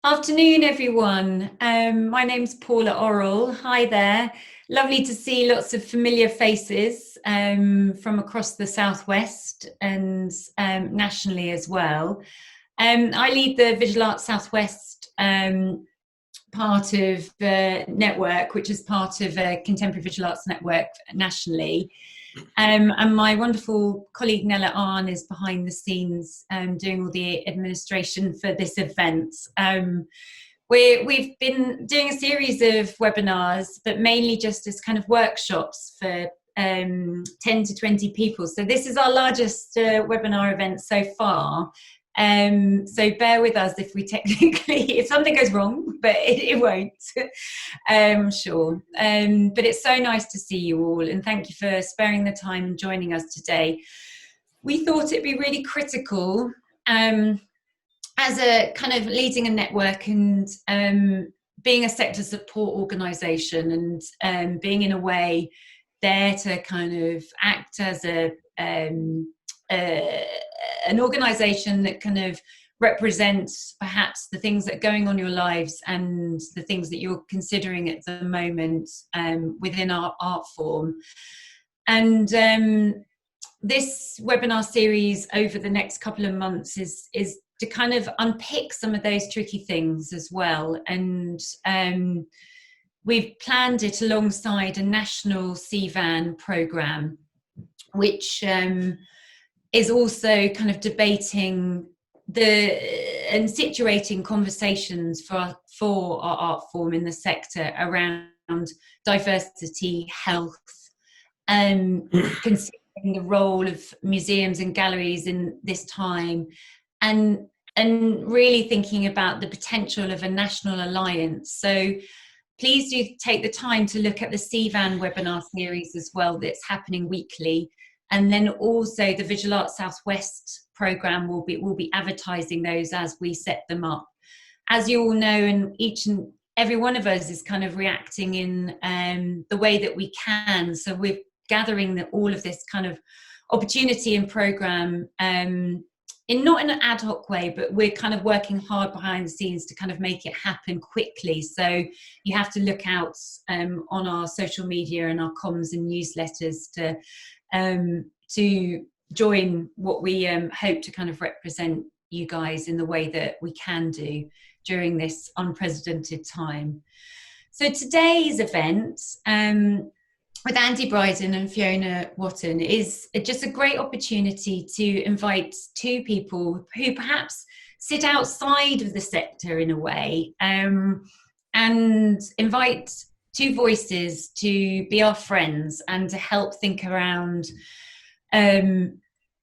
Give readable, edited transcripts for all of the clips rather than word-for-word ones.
Afternoon, everyone. My name's Paula Orrell. Hi there. Lovely to see lots of familiar faces from across the Southwest and nationally as well. I lead the Visual Arts Southwest part of the network, which is part of a Contemporary Visual Arts Network nationally. And my wonderful colleague Nella Arn is behind the scenes doing all the administration for this event. We've been doing a series of webinars, but mainly just as kind of workshops for 10 to 20 people. So this is our largest webinar event so far. So bear with us if we technically, if something goes wrong, but it won't, I'm sure. But it's so nice to see you all, and thank you for sparing the time and joining us today. We thought it'd be really critical as a kind of leading a network and being a sector support organisation and being in a way there to kind of act as an organisation that kind of represents perhaps the things that are going on in your lives and the things that you're considering at the moment within our art form. And this webinar series over the next couple of months is to kind of unpick some of those tricky things as well. And we've planned it alongside a national CVAN programme, which is also kind of debating and situating conversations for our art form in the sector around diversity, health, considering the role of museums and galleries in this time, and really thinking about the potential of a national alliance. So please do take the time to look at the CVAN webinar series as well that's happening weekly. And then also the Visual Arts Southwest programme will be advertising those as we set them up. As you all know, and each and every one of us is kind of reacting in the way that we can. So we're gathering all of this kind of opportunity and programme not in an ad hoc way, but we're kind of working hard behind the scenes to kind of make it happen quickly. So you have to look out on our social media and our comms and newsletters to join what we hope to kind of represent you guys in the way that we can do during this unprecedented time. So today's event with Andy Brydon and Fiona Wotton is just a great opportunity to invite two people who perhaps sit outside of the sector in a way, and invite two voices to be our friends and to help think around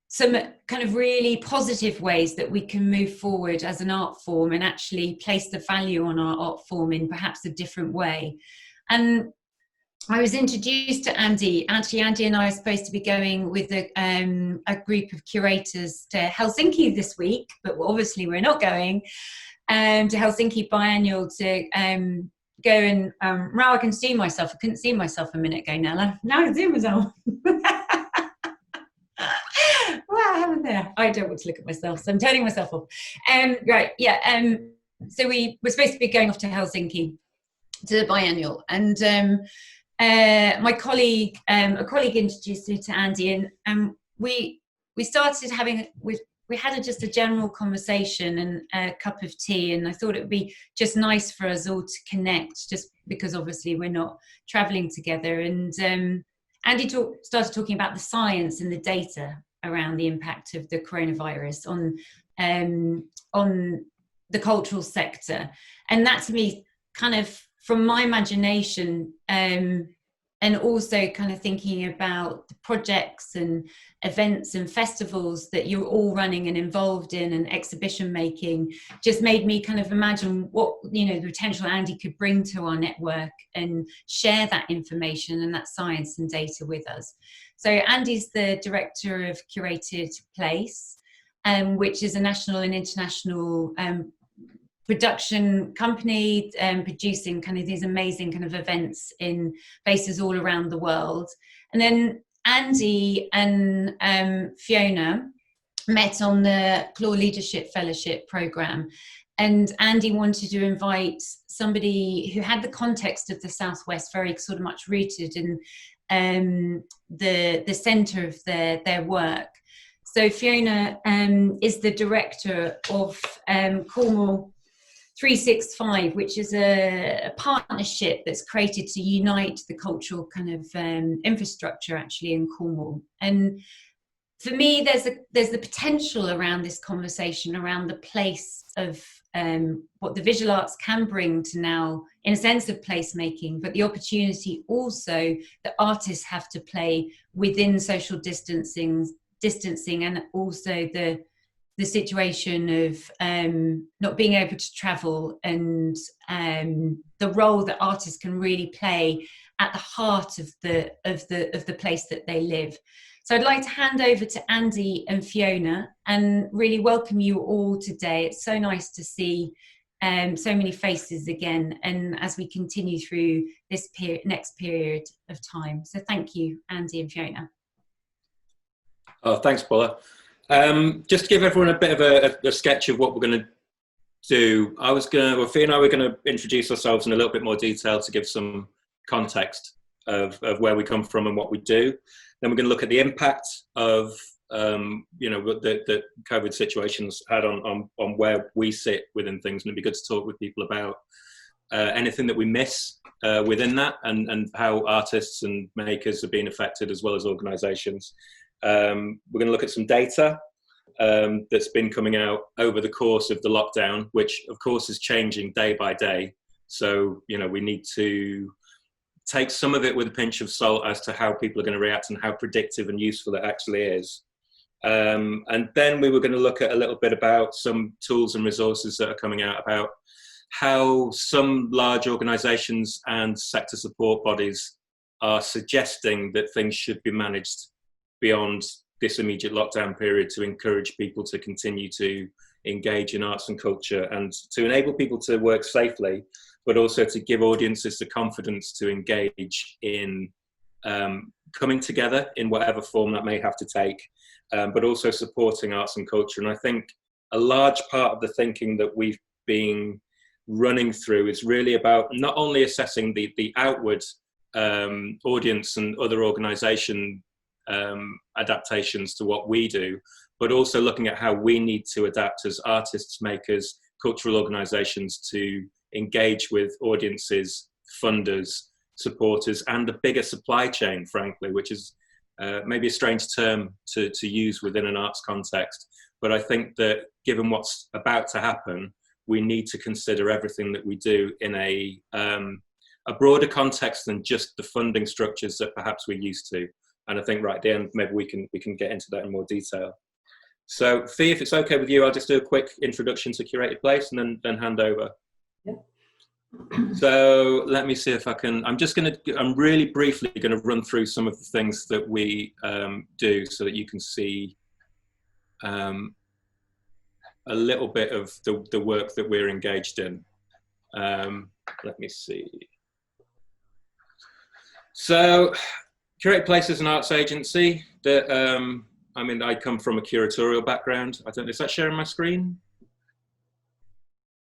some kind of really positive ways that we can move forward as an art form and actually place the value on our art form in perhaps a different way. And I was introduced to Andy. Actually, Andy and I are supposed to be going with a group of curators to Helsinki this week, but obviously we're not going to Helsinki Biennial to go and now I can see myself. I couldn't see myself a minute ago now. Now I can see myself. What happened there? I don't want to look at myself, so I'm turning myself off. Right, yeah. So we were supposed to be going off to Helsinki to the Biennial, and my colleague, a colleague introduced me to Andy, and we started having we had just a general conversation and a cup of tea, and I thought it would be just nice for us all to connect, just because obviously we're not travelling together. And Andy started talking about the science and the data around the impact of the coronavirus on the cultural sector, and that to me kind of from my imagination and also kind of thinking about the projects and events and festivals that you're all running and involved in and exhibition making just made me kind of imagine what, the potential Andy could bring to our network and share that information and that science and data with us. So Andy's the director of Curated Place, which is a national and international production company producing kind of these amazing kind of events in places all around the world. And then Andy and Fiona met on the Claw Leadership Fellowship programme, And Andy wanted to invite somebody who had the context of the Southwest very sort of much rooted in the centre of their work. So Fiona is the director of Cornwall 365, which is a partnership that's created to unite the cultural kind of infrastructure actually in Cornwall. And for me, there's the potential around this conversation around the place of what the visual arts can bring to now, in a sense of placemaking, but the opportunity also that artists have to play within social distancing, and also the situation of not being able to travel, and the role that artists can really play at the heart of the place that they live. So I'd like to hand over to Andy and Fiona and really welcome you all today. It's so nice to see so many faces again, and as we continue through this next period of time. So thank you, Andy and Fiona. Oh, thanks, Paula. Just to give everyone a bit of a sketch of what we're going to do, Fiona and I were going to introduce ourselves in a little bit more detail to give some context of where we come from and what we do. Then we're going to look at the impact of the COVID situation's had on where we sit within things, and it'd be good to talk with people about anything that we miss within that, and how artists and makers are being affected, as well as organisations. We're going to look at some data that's been coming out over the course of the lockdown, which of course is changing day by day. So, we need to take some of it with a pinch of salt as to how people are going to react and how predictive and useful it actually is. And then we were going to look at a little bit about some tools and resources that are coming out about how some large organisations and sector support bodies are suggesting that things should be managed beyond this immediate lockdown period to encourage people to continue to engage in arts and culture, and to enable people to work safely, but also to give audiences the confidence to engage in coming together in whatever form that may have to take, but also supporting arts and culture. And I think a large part of the thinking that we've been running through is really about not only assessing the outward audience and other organisation adaptations to what we do, but also looking at how we need to adapt as artists, makers, cultural organisations to engage with audiences, funders, supporters, and the bigger supply chain, frankly, which is maybe a strange term to use within an arts context. But I think that given what's about to happen, we need to consider everything that we do in a broader context than just the funding structures that perhaps we're used to. And I think right at the end, maybe we can get into that in more detail. So, Fee, if it's okay with you, I'll just do a quick introduction to Curated Place and then hand over. Yeah. So let me see if I can. I'm really briefly going to run through some of the things that we do, so that you can see a little bit of the work that we're engaged in. Let me see. So, Curated Place is an arts agency that, I come from a curatorial background. I don't know, is that sharing my screen?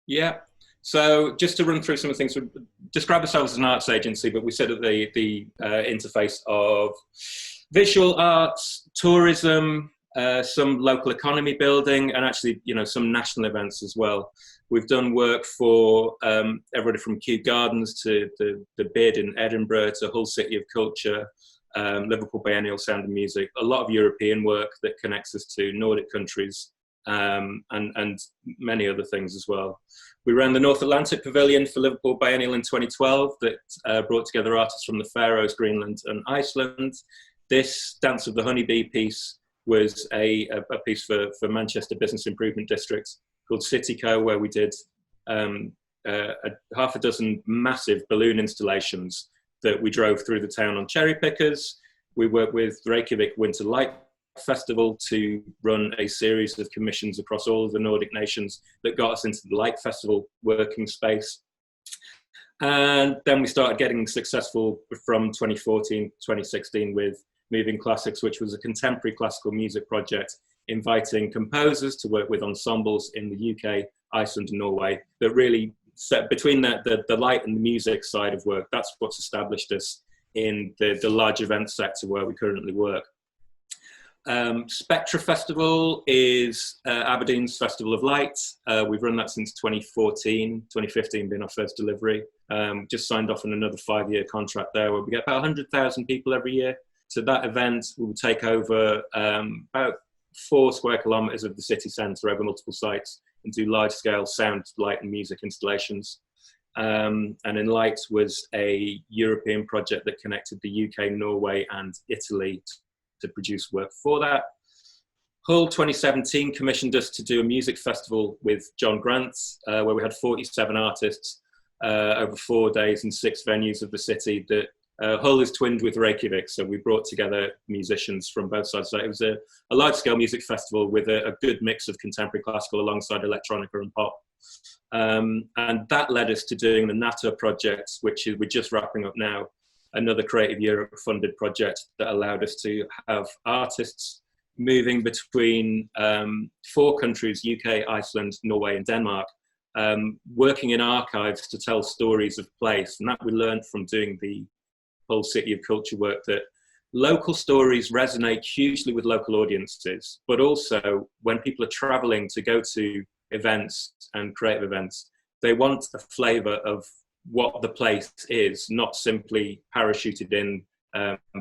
Yeah. So just to run through some of the things, we describe ourselves as an arts agency, but we sit at the interface of visual arts, tourism, some local economy building, and actually, some national events as well. We've done work for everybody from Kew Gardens to the Bid in Edinburgh to Hull City of Culture, Liverpool Biennial Sound and Music, a lot of European work that connects us to Nordic countries, and many other things as well. We ran the North Atlantic Pavilion for Liverpool Biennial in 2012 that brought together artists from the Faroes, Greenland and Iceland. This Dance of the Honeybee piece was a piece for Manchester Business Improvement District called Cityco, where we did half a dozen massive balloon installations that we drove through the town on cherry pickers. We worked with Reykjavik Winter Light Festival to run a series of commissions across all of the Nordic nations that got us into the Light Festival working space. And then we started getting successful from 2014, 2016 with Moving Classics, which was a contemporary classical music project, inviting composers to work with ensembles in the UK, Iceland and Norway, that really set between the light and the music side of work. That's what's established us in the large event sector where we currently work. Spectra Festival is Aberdeen's Festival of Light. We've run that since 2014, 2015 being our first delivery. Just signed off on another 5-year contract there where we get about 100,000 people every year. So that event will take over about 4 square kilometres of the city centre over multiple sites and do large-scale sound, light and music installations. And in Light was a European project that connected the UK, Norway and Italy to produce work for that. Hull 2017 commissioned us to do a music festival with John Grant, where we had 47 artists over 4 days in 6 venues of the city. That Hull is twinned with Reykjavik, so we brought together musicians from both sides. So it was a large-scale music festival with a good mix of contemporary classical alongside electronica and pop. And that led us to doing the NATO project, which we're just wrapping up now, another Creative Europe funded project that allowed us to have artists moving between 4 countries, UK, Iceland, Norway and Denmark, working in archives to tell stories of place. And that we learned from doing the whole City of Culture work, that local stories resonate hugely with local audiences, but also when people are traveling to go to events and creative events, they want a flavour of what the place is, not simply parachuted in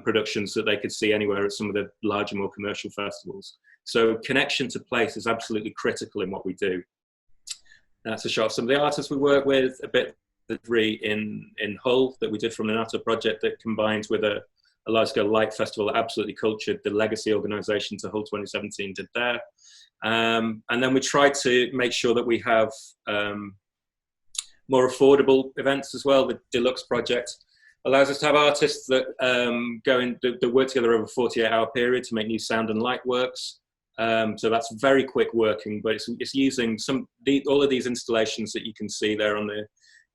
productions that they could see anywhere at some of the larger, more commercial festivals. So connection to place is absolutely critical in what we do. That's a shot of some of the artists we work with, a bit of the in Hull that we did from the NATO project that combined with a large-scale light festival that absolutely cultured the legacy organisation to Hull 2017 did there. And then we tried to make sure that we have more affordable events as well. The Deluxe project allows us to have artists that that work together over a 48-hour period to make new sound and light works. So that's very quick working, but it's using all of these installations that you can see there on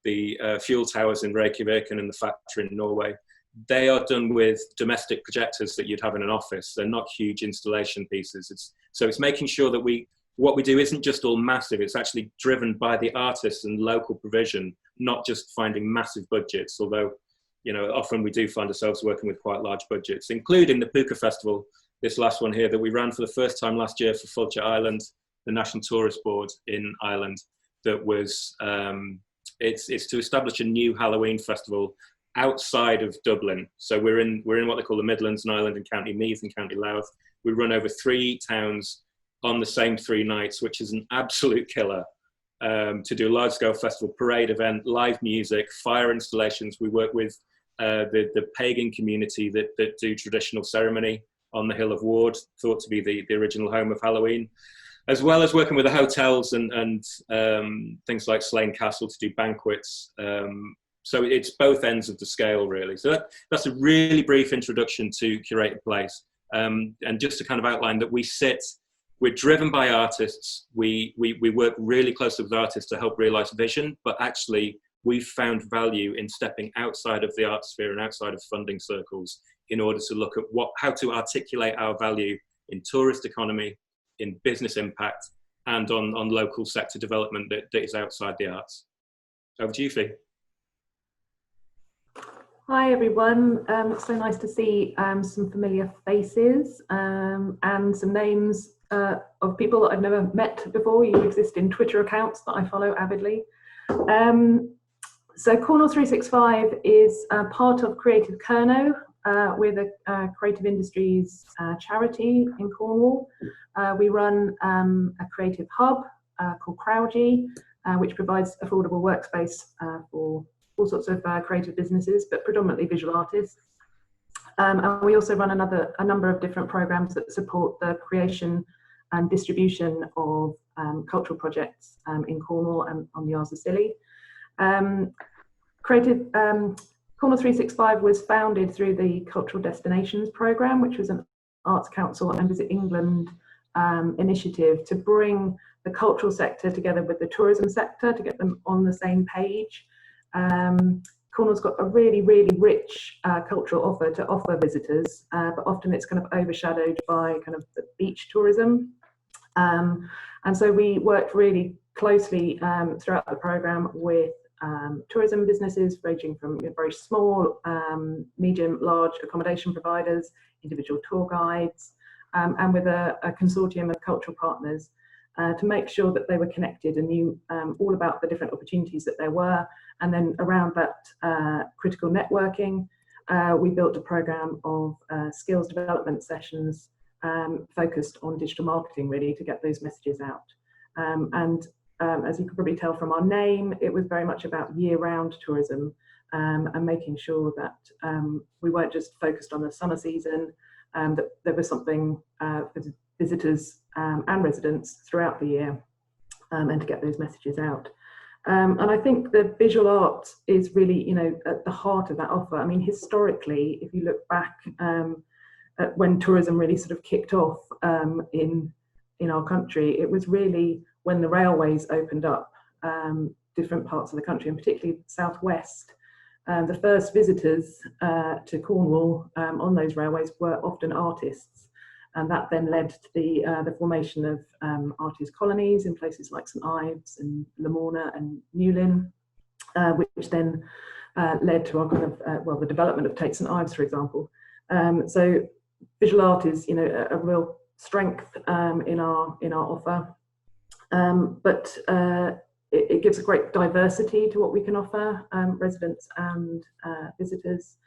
the fuel towers in Reykjavik and in the factory in Norway. They are done with domestic projectors that you'd have in an office. They're not huge installation pieces. So it's making sure that what we do isn't just all massive, it's actually driven by the artists and local provision, not just finding massive budgets, although, you know, often we do find ourselves working with quite large budgets, including the Puka Festival, this last one here that we ran for the first time last year for Fáilte Island, the National Tourist Board in Ireland, that was, it's to establish a new Halloween festival outside of Dublin. So we're in what they call the Midlands in Ireland, in County Meath and County Louth. We run over 3 towns on the same 3 nights, which is an absolute killer, to do a large-scale festival, parade event, live music, fire installations. We work with the pagan community that do traditional ceremony on the Hill of Ward, thought to be the original home of Halloween, as well as working with the hotels and things like Slane Castle to do banquets. So it's both ends of the scale, really. So that's a really brief introduction to Curated Place. And just to kind of outline that we're driven by artists. We work really closely with artists to help realise vision, but actually we've found value in stepping outside of the art sphere and outside of funding circles in order to look at how to articulate our value in tourist economy, in business impact, and on local sector development that is outside the arts. Over to you, Fee. Hi everyone, it's so nice to see some familiar faces and some names of people that I've never met before. You exist in Twitter accounts that I follow avidly. So Cornwall 365 is part of Creative Kerno. We're the creative industries charity in Cornwall. We run a creative hub called Crowgy, which provides affordable workspace for all sorts of creative businesses, but predominantly visual artists. And we also run a number of different programs that support the creation and distribution of cultural projects in Cornwall and on the Isles of Scilly. Cornwall 365 was founded through the Cultural Destinations Programme, which was an Arts Council and Visit England initiative to bring the cultural sector together with the tourism sector to get them on the same page. Cornwall's got a really, really rich cultural offer to offer visitors, but often it's kind of overshadowed by kind of the beach tourism. And so we worked really closely throughout the programme with tourism businesses ranging from very small, medium, large accommodation providers, individual tour guides, and with a consortium of cultural partners to make sure that they were connected and knew all about the different opportunities that there were. And then around that critical networking, we built a programme of skills development sessions focused on digital marketing, really, to get those messages out. As you can probably tell from our name, it was very much about year-round tourism and making sure that we weren't just focused on the summer season, that there was something for visitors and residents throughout the year, and to get those messages out. And I think the visual art is really, you know, at the heart of that offer. I mean, historically, if you look back at when tourism really sort of kicked off in our country, it was really when the railways opened up different parts of the country, and particularly southwest. The first visitors to Cornwall on those railways were often artists, and that then led to the formation of artist colonies in places like St Ives and Lamorna and Newlyn, which then led to our kind of the development of Tate St Ives, for example. So visual art is, you know, a real strength in our offer, but it gives a great diversity to what we can offer residents and visitors.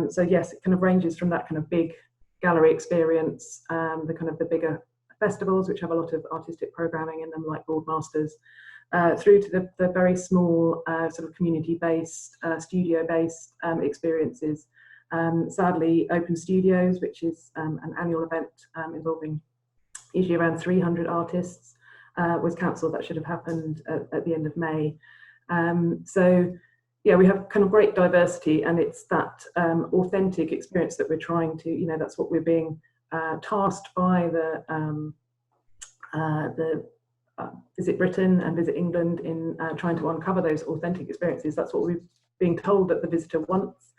So yes, it kind of ranges from that kind of big gallery experience, the bigger festivals which have a lot of artistic programming in them, like Boardmasters, through to the very small sort of community-based, studio-based experiences. Sadly, Open Studios, which is an annual event involving usually around 300 artists, was cancelled. That should have happened at the end of May. So yeah, we have kind of great diversity, and it's that authentic experience that we're trying to, you know, that's what we're being tasked by the Visit Britain and Visit England in trying to uncover those authentic experiences. That's what we're being told that the visitor wants.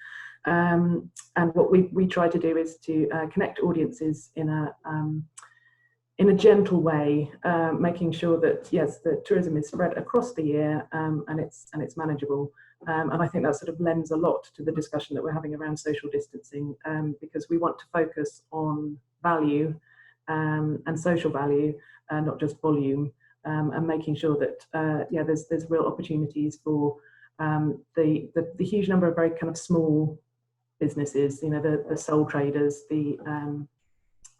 And what we try to do is to connect audiences in a gentle way, making sure that yes, the tourism is spread across the year, and it's manageable. And I think that sort of lends a lot to the discussion that we're having around social distancing, because we want to focus on value and social value, not just volume, and making sure that there's real opportunities for the huge number of very kind of small businesses, you know, the sole traders, the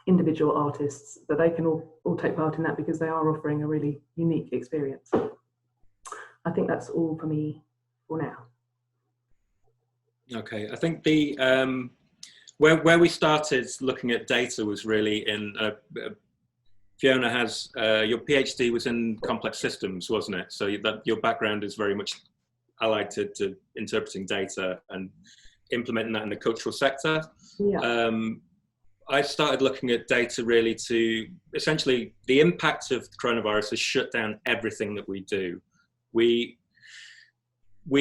individual artists, that they can all take part in that, because they are offering a really unique experience. I think that's all for me for now. Okay, I think the where we started looking at data was really in Fiona has your PhD was in complex systems, wasn't it? So that your background is very much allied to interpreting data and implementing that in the cultural sector. Yeah. I started looking at data really to essentially the impact of the coronavirus has shut down everything that we do. We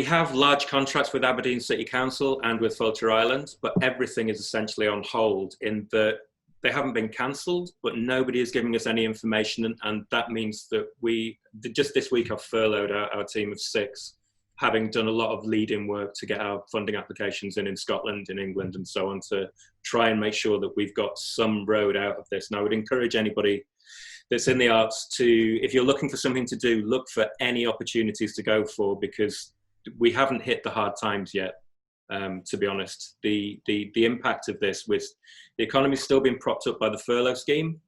have large contracts with Aberdeen City Council and with Fáilte Island, but everything is essentially on hold in that they haven't been cancelled, but nobody is giving us any information. And that means that just this week I've furloughed our team of 6, having done a lot of lead-in work to get our funding applications in Scotland, in England, and so on, to try and make sure that we've got some road out of this. And I would encourage anybody that's in the arts to, if you're looking for something to do, look for any opportunities to go for, because we haven't hit the hard times yet. To be honest, the impact of this, with the economy still being propped up by the furlough scheme,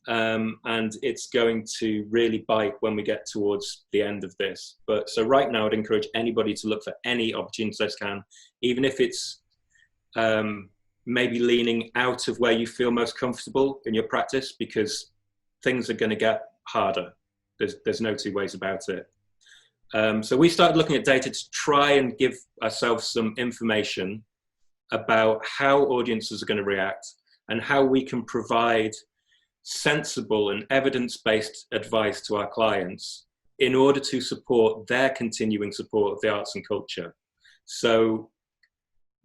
and it's going to really bite when we get towards the end of this. But so right now, I'd encourage anybody to look for any opportunities they can, even if it's maybe leaning out of where you feel most comfortable in your practice, because things are going to get harder. There's no two ways about it. So we started looking at data to try and give ourselves some information about how audiences are going to react and how we can provide sensible and evidence-based advice to our clients in order to support their continuing support of the arts and culture. So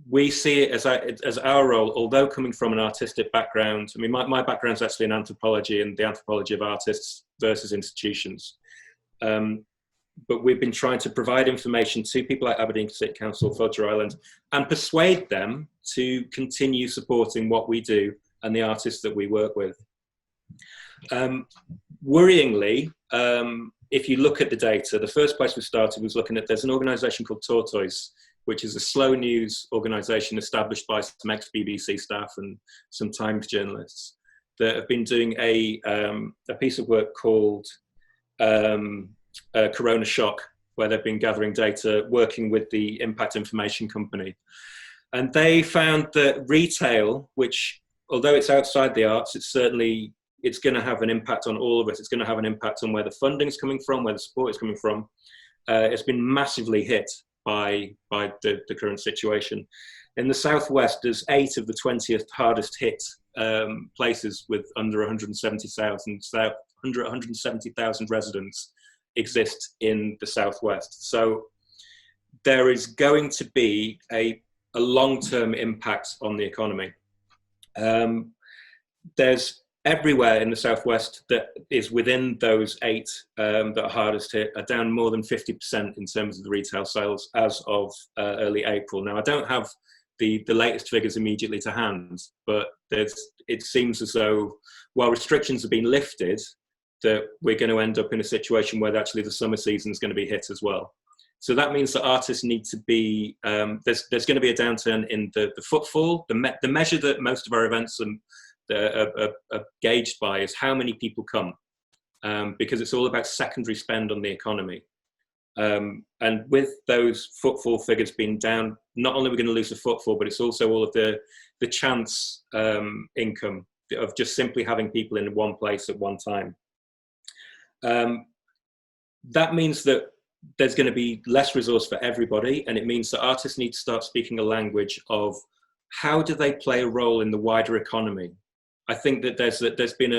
we see it as our role, although coming from an artistic background. I mean, my background is actually in anthropology and the anthropology of artists versus institutions. But we've been trying to provide information to people like Aberdeen City Council, Fodger Island, and persuade them to continue supporting what we do and the artists that we work with. Worryingly, if you look at the data, the first place we started was looking at, there's an organisation called Tortoise, which is a slow news organisation established by some ex-BBC staff and some Times journalists that have been doing a piece of work called Corona Shock, where they've been gathering data, working with the Impact Information Company. And they found that retail, which, although it's outside the arts, it's going to have an impact on all of us. It's going to have an impact on where the funding is coming from, where the support is coming from. It's been massively hit by the current situation. In the Southwest, there's 8 of the 20th hardest hit places with under 170,000 residents exist in the Southwest. So there is going to be a long-term impact on the economy. There's everywhere in the Southwest that is within those 8 that are hardest hit are down more than 50% in terms of the retail sales as of early April. Now, I don't have the latest figures immediately to hand, but it seems as though while restrictions have been lifted, that we're going to end up in a situation where actually the summer season is going to be hit as well. So that means that artists need to be, there's going to be a downturn in the footfall. The measure that most of our events are gauged by is how many people come, because it's all about secondary spend on the economy. And with those footfall figures being down, not only are we going to lose the footfall, but it's also all of the chance income of just simply having people in one place at one time. That means that there's going to be less resource for everybody, and it means that artists need to start speaking a language of how do they play a role in the wider economy. I think that there's been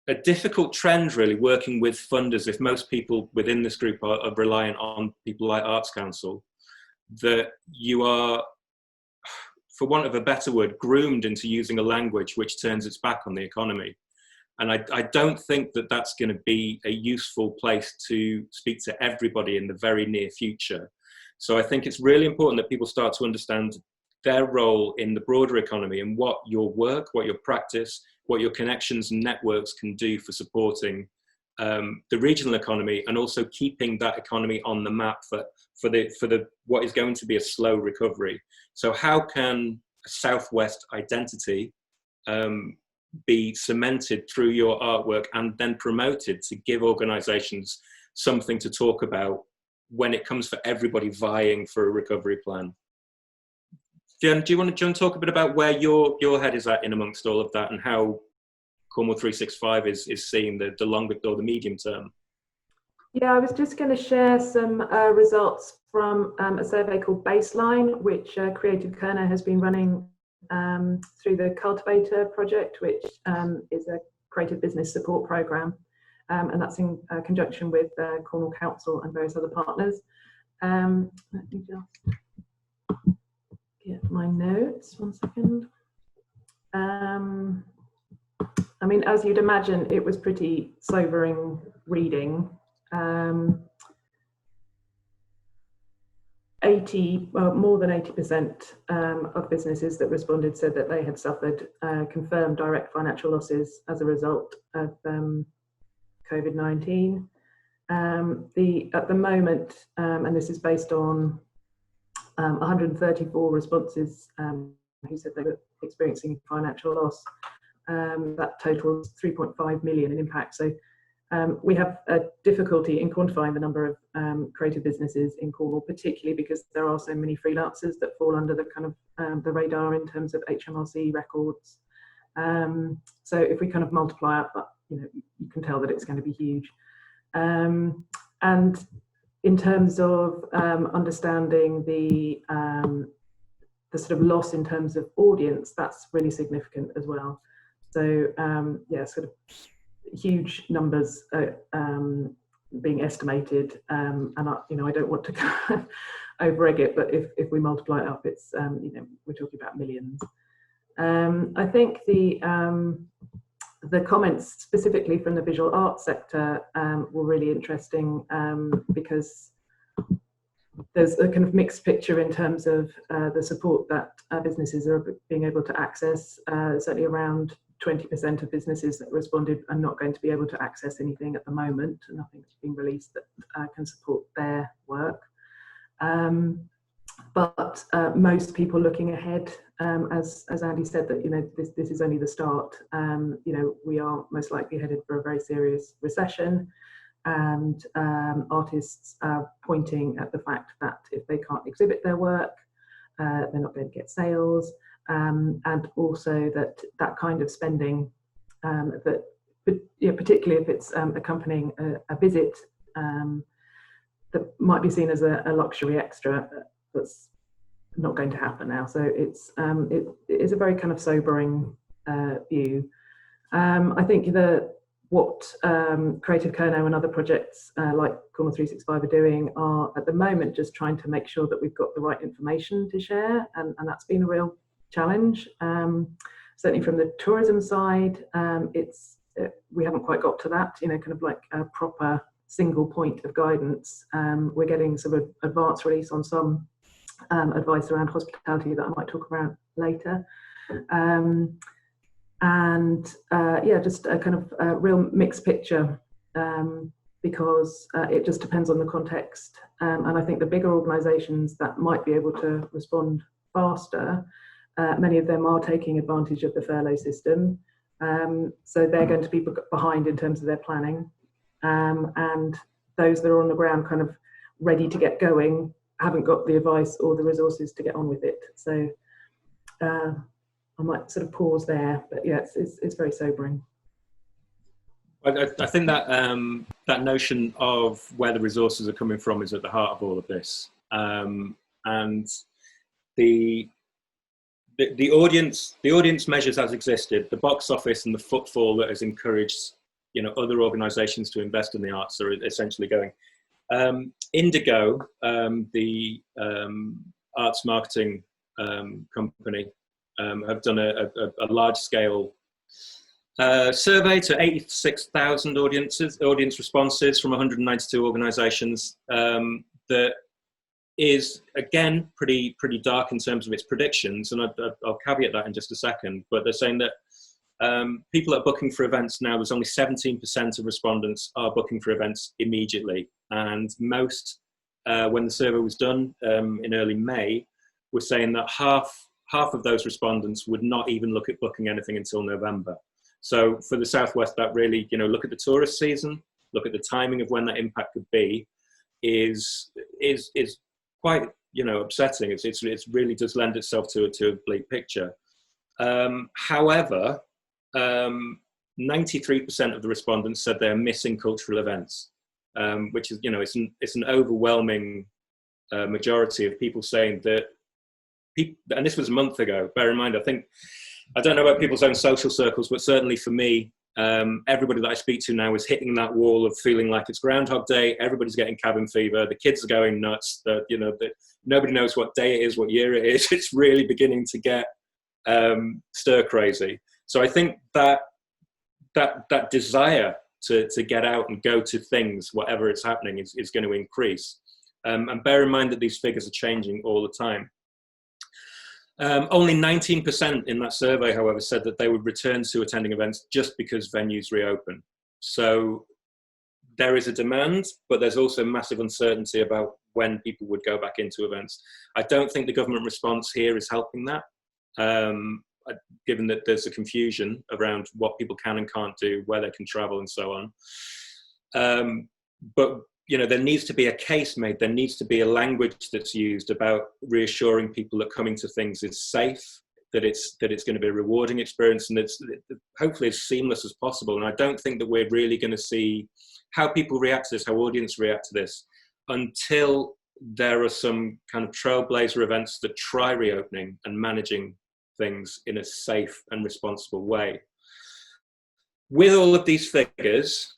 a difficult trend really working with funders, if most people within this group are reliant on people like Arts Council, that you are, for want of a better word, groomed into using a language which turns its back on the economy. And I don't think that that's going to be a useful place to speak to everybody in the very near future. So I think it's really important that people start to understand their role in the broader economy and what your work, what your practice, what your connections and networks can do for supporting the regional economy, and also keeping that economy on the map for what is going to be a slow recovery. So how can a Southwest identity be cemented through your artwork and then promoted to give organisations something to talk about when it comes for everybody vying for a recovery plan? Fiona, do you want to talk a bit about where your head is at in amongst all of that, and how Cornwall 365 is seeing the longer or the medium term? Yeah, I was just going to share some results from a survey called Baseline, which Creative Kerno has been running through the Cultivator project, which is a creative business support program, and that's in conjunction with Cornwall Council and various other partners. Let me just get my notes, 1 second. I mean, as you'd imagine, it was pretty sobering reading. 80, well, more than 80% of businesses that responded said that they had suffered confirmed direct financial losses as a result of COVID-19. At the moment, and this is based on 134 responses who said they were experiencing financial loss. That totals 3.5 million in impact. So we have a difficulty in quantifying the number of creative businesses in Cornwall, particularly because there are so many freelancers that fall under the kind of the radar in terms of HMRC records. So if we kind of multiply up, you can tell that it's going to be huge. And in terms of understanding the sort of loss in terms of audience, that's really significant as well. So yeah, sort of huge numbers being estimated, and I don't want to kind of over-egg it, but if we multiply it up, it's we're talking about millions. I think the the comments specifically from the visual arts sector were really interesting, because there's a kind of mixed picture in terms of the support that businesses are being able to access. Certainly around 20% of businesses that responded are not going to be able to access anything at the moment. Nothing's been released that can support their work. But most people looking ahead, as Andy said, that this is only the start. We are most likely headed for a very serious recession, and artists are pointing at the fact that if they can't exhibit their work, they're not going to get sales, and also that kind of spending, that particularly if it's accompanying a visit, that might be seen as a luxury extra, that's not going to happen now. So it is a very kind of sobering view. I think what Creative Kerno and other projects like Cornwall 365 are doing are at the moment just trying to make sure that we've got the right information to share, and that's been a real challenge. Certainly from the tourism side, we haven't quite got to that, kind of like a proper single point of guidance. We're getting sort of advance release on some advice around hospitality that I might talk about later. Just a kind of real mixed picture, because it just depends on the context. And I think the bigger organisations that might be able to respond faster, many of them are taking advantage of the furlough system. So they're going to be behind in terms of their planning. And those that are on the ground kind of ready to get going haven't got the advice or the resources to get on with it. So I might sort of pause there, but yeah, it's very sobering. I think that that notion of where the resources are coming from is at the heart of all of this, and the audience measures has existed. The box office and the footfall that has encouraged other organisations to invest in the arts are essentially going. Indigo, the arts marketing company, have done a large-scale survey to 86,000 audience responses from 192 organisations. That is again pretty dark in terms of its predictions, and I'll caveat that in just a second. But they're saying that people are booking for events now. There's only 17% of respondents are booking for events immediately, and most, when the survey was done in early May, were saying that half of those respondents would not even look at booking anything until November. So for the Southwest, that really, look at the tourist season, look at the timing of when that impact could be, is quite, upsetting. It really does lend itself to a bleak picture. However, 93% of the respondents said they're missing cultural events, which is, it's an overwhelming majority of people saying that. And this was a month ago. Bear in mind, I don't know about people's own social circles, but certainly for me, everybody that I speak to now is hitting that wall of feeling like it's Groundhog Day. Everybody's getting cabin fever. The kids are going nuts. Nobody knows what day it is, what year it is. It's really beginning to get stir crazy. So I think that desire to get out and go to things, whatever is happening, is going to increase. And bear in mind that these figures are changing all the time. Only 19% in that survey, however, said that they would return to attending events just because venues reopen. So there is a demand, but there's also massive uncertainty about when people would go back into events. I don't think the government response here is helping that, given that there's a confusion around what people can and can't do, where they can travel and so on. But there needs to be a case made. There needs to be a language that's used about reassuring people that coming to things is safe, that it's going to be a rewarding experience, and it's hopefully as seamless as possible. And I don't think that we're really going to see how people react to this, how audience react to this, until there are some kind of trailblazer events that try reopening and managing things in a safe and responsible way. With all of these figures,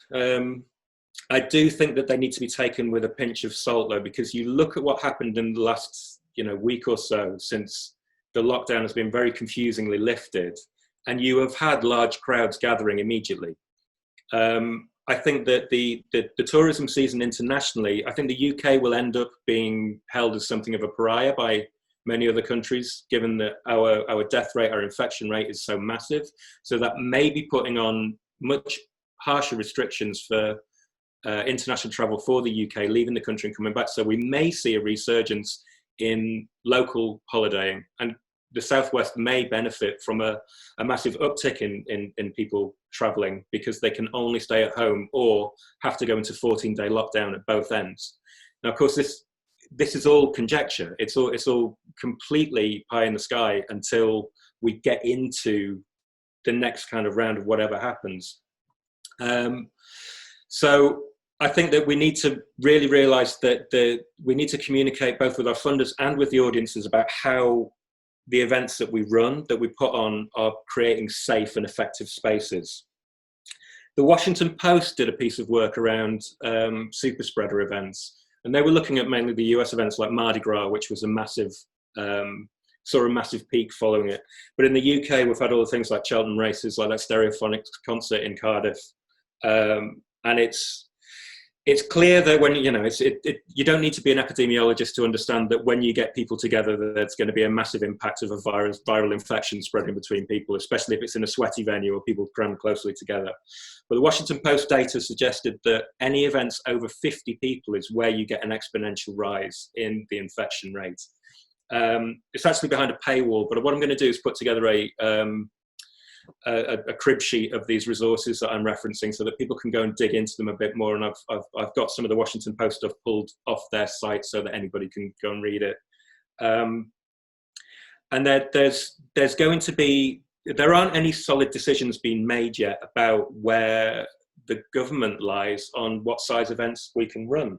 I do think that they need to be taken with a pinch of salt, though, because you look at what happened in the last, week or so since the lockdown has been very confusingly lifted, and you have had large crowds gathering immediately. I think that the tourism season internationally, I think the UK will end up being held as something of a pariah by many other countries, given that our death rate, our infection rate is so massive. So that may be putting on much harsher restrictions for international travel for the UK, leaving the country and coming back. So we may see a resurgence in local holidaying, and the Southwest may benefit from a massive uptick in people travelling, because they can only stay at home or have to go into 14-day lockdown at both ends. Now, of course, this is all conjecture. It's all completely pie in the sky until we get into the next kind of round of whatever happens. So I think that we need to really realise that we need to communicate both with our funders and with the audiences about how the events that we run, that we put on, are creating safe and effective spaces. The Washington Post did a piece of work around super spreader events, and they were looking at mainly the US events like Mardi Gras, which was a massive, saw a massive peak following it. But in the UK, we've had all the things like Cheltenham races, like that Stereophonics concert in Cardiff, and it's clear that when, you know, you don't need to be an epidemiologist to understand that when you get people together, there's going to be a massive impact of a viral infection spreading between people, especially if it's in a sweaty venue or people cram closely together. But the Washington Post data suggested that any events over 50 people is where you get an exponential rise in the infection rate. It's actually behind a paywall, but what I'm going to do is put together a crib sheet of these resources that I'm referencing, so that people can go and dig into them a bit more. And I've got some of the Washington Post stuff pulled off their site so that anybody can go and read it. And there's going to be, there aren't any solid decisions being made yet about where the government lies on what size events we can run.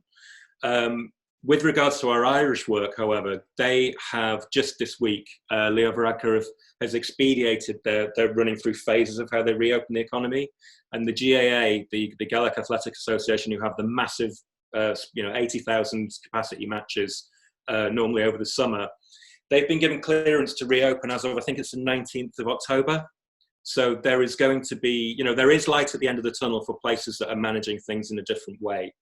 With regards to our Irish work, however, they have just this week, Leo Varadkar has expedited they're running through phases of how they reopen the economy. And the GAA, the Gaelic Athletic Association, who have the massive 80,000 capacity matches normally over the summer, they've been given clearance to reopen as of, I think it's the 19th of October. So there is going to be, there is light at the end of the tunnel for places that are managing things in a different way.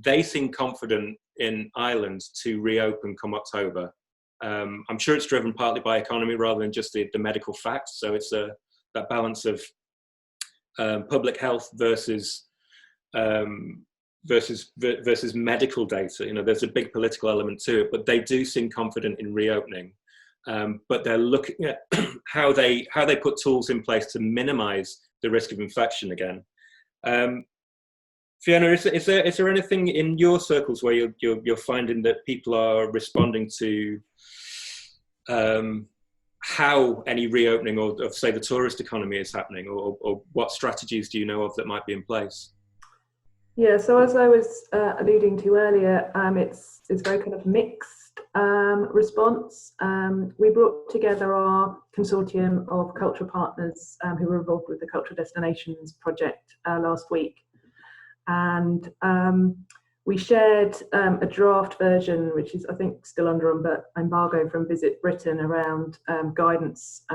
They seem confident in Ireland to reopen come October. I'm sure it's driven partly by economy rather than just the medical facts. So it's that balance of public health versus medical data. There's a big political element to it, but they do seem confident in reopening. But they're looking at how they put tools in place to minimise the risk of infection again. Fiona, is there anything in your circles where you're finding that people are responding to how any reopening of say the tourist economy is happening, or what strategies do you know of that might be in place? Yeah, so as I was alluding to earlier, it's very kind of mixed response. We brought together our consortium of cultural partners who were involved with the Cultural Destinations project last week. And we shared a draft version, which is, I think, still under embargo from Visit Britain, around guidance,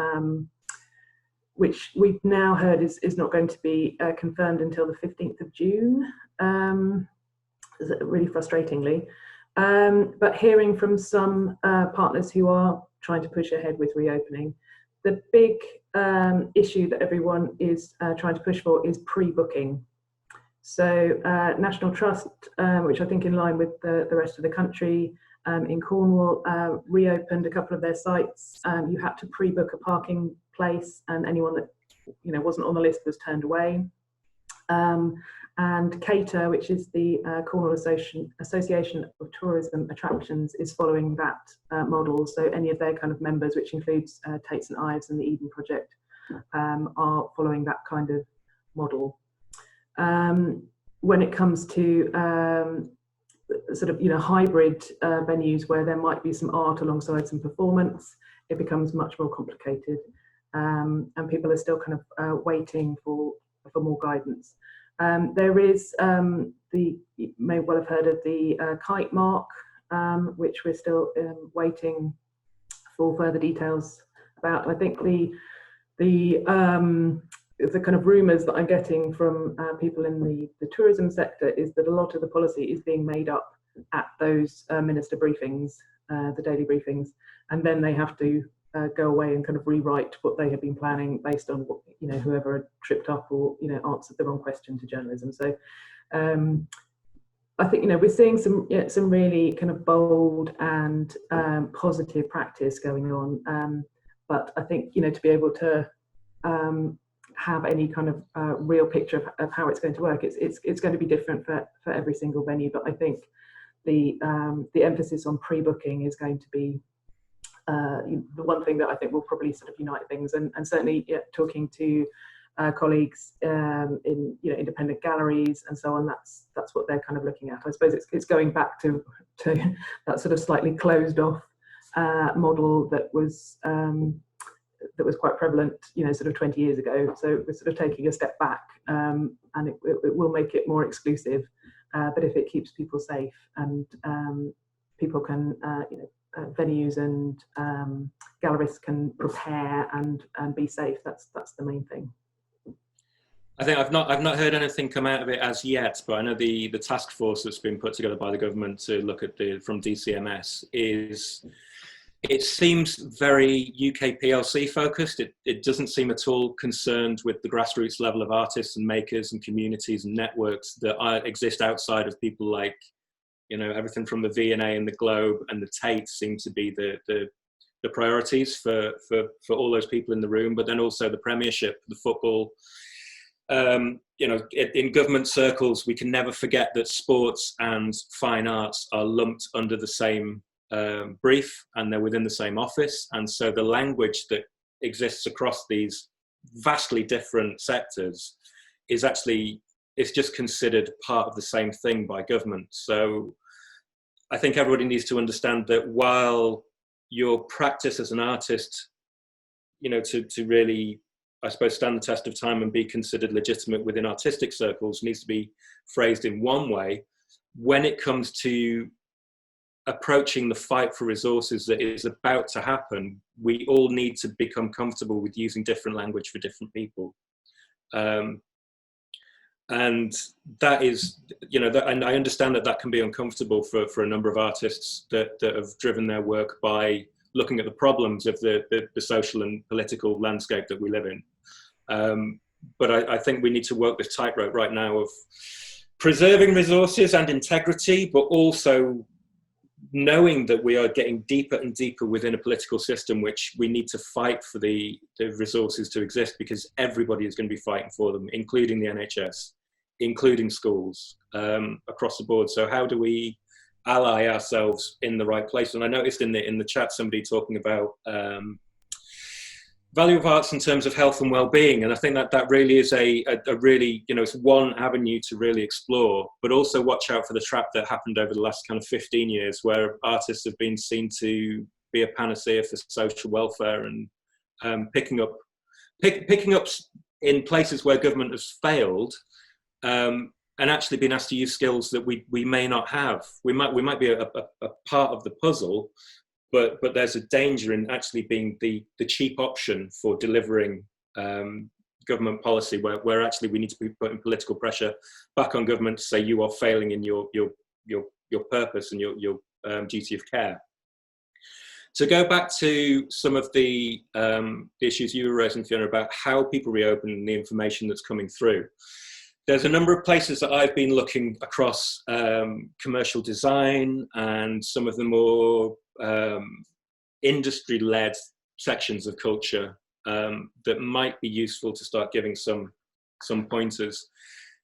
which we've now heard is not going to be confirmed until the 15th of June, really frustratingly. But hearing from some partners who are trying to push ahead with reopening, the big issue that everyone is trying to push for is pre-booking. So National Trust, which I think in line with the rest of the country, in Cornwall, reopened a couple of their sites. You had to pre-book a parking place, and anyone that wasn't on the list was turned away. And Cater, which is the Cornwall Association of Tourism Attractions, is following that model. So any of their kind of members, which includes Tate St Ives and the Eden Project, are following that kind of model. When it comes to sort of hybrid venues where there might be some art alongside some performance, it becomes much more complicated, and people are still kind of waiting for more guidance. There is you may well have heard of the Kite Mark, which we're still waiting for further details about. I think the kind of rumours that I'm getting from people in the tourism sector is that a lot of the policy is being made up at those minister briefings, the daily briefings, and then they have to go away and kind of rewrite what they have been planning based on what, whoever had tripped up or answered the wrong question to journalism. So I think we're seeing some really kind of bold and positive practice going on, but I think to be able to have any kind of real picture of how it's going to work, it's going to be different for every single venue. But I think the emphasis on pre-booking is going to be the one thing that I think will probably sort of unite things, and certainly talking to colleagues in independent galleries and so on, that's what they're kind of looking at. I suppose it's going back to that sort of slightly closed off model that was quite prevalent sort of 20 years ago. So we're sort of taking a step back, and it will make it more exclusive, but if it keeps people safe and people can venues and gallerists can prepare and be safe, that's the main thing. I think I've not heard anything come out of it as yet, but I know the task force that's been put together by the government to look at from DCMS it seems very UK PLC focused. It doesn't seem at all concerned with the grassroots level of artists and makers and communities and networks that exist outside of people like everything from the V&A and the Globe and the Tate seem to be the priorities for all those people in the room, but then also the Premiership, the football. In government circles, we can never forget that sports and fine arts are lumped under the same brief, and they're within the same office. And so the language that exists across these vastly different sectors is it's just considered part of the same thing by government. So I think everybody needs to understand that while your practice as an artist, to really, I suppose, stand the test of time and be considered legitimate within artistic circles, needs to be phrased in one way. When it comes to approaching the fight for resources that is about to happen, we all need to become comfortable with using different language for different people. And that is, and I understand that can be uncomfortable for a number of artists that have driven their work by looking at the problems of the social and political landscape that we live in. But I think we need to work this tightrope right now of preserving resources and integrity, but also knowing that we are getting deeper and deeper within a political system, which we need to fight for the resources to exist, because everybody is going to be fighting for them, including the NHS, including schools, across the board. So how do we ally ourselves in the right place? And I noticed in the chat somebody talking about value of arts in terms of health and well-being, and I think that really is a really, it's one avenue to really explore, but also watch out for the trap that happened over the last kind of 15 years where artists have been seen to be a panacea for social welfare, and picking up in places where government has failed, and actually being asked to use skills that we may not have. We might be a part of the puzzle, but there's a danger in actually being the cheap option for delivering government policy, where actually we need to be putting political pressure back on government to say you are failing in your purpose and your duty of care. To go back to some of the issues you were raising, Fiona, about how people reopen and the information that's coming through. There's a number of places that I've been looking across commercial design and some of the more industry-led sections of culture that might be useful to start giving some pointers.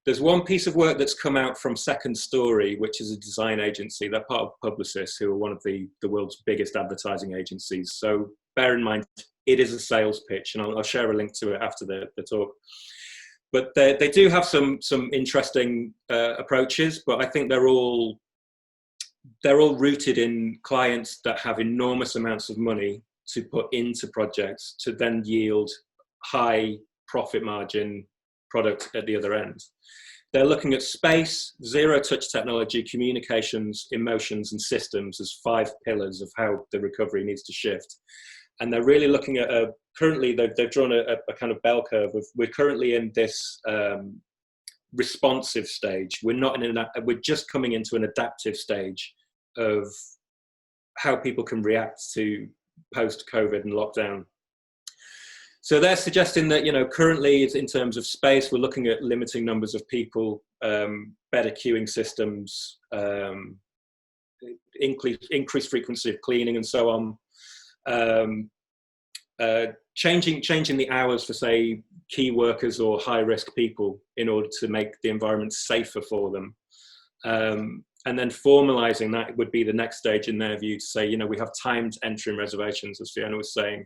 There's one piece of work that's come out from Second Story, which is a design agency. They're part of Publicis, who are one of the world's biggest advertising agencies. So bear in mind, it is a sales pitch, and I'll share a link to it after the talk. But they do have some interesting approaches, but I think they're all rooted in clients that have enormous amounts of money to put into projects to then yield high profit margin product at the other end. They're looking at space, zero-touch technology, communications, emotions, and systems as 5 pillars of how the recovery needs to shift. and they're really looking at currently they've drawn a kind of bell curve of, we're currently in this responsive stage. We're just coming into an adaptive stage of how people can react to post-COVID and lockdown. So they're suggesting that, you know, currently in terms of space, we're looking at limiting numbers of people, better queuing systems, increased frequency of cleaning and so on, changing the hours for, say, key workers or high-risk people in order to make the environment safer for them. And then formalising that would be the next stage in their view, to say, you know, we have timed entry and reservations, as Fiona was saying.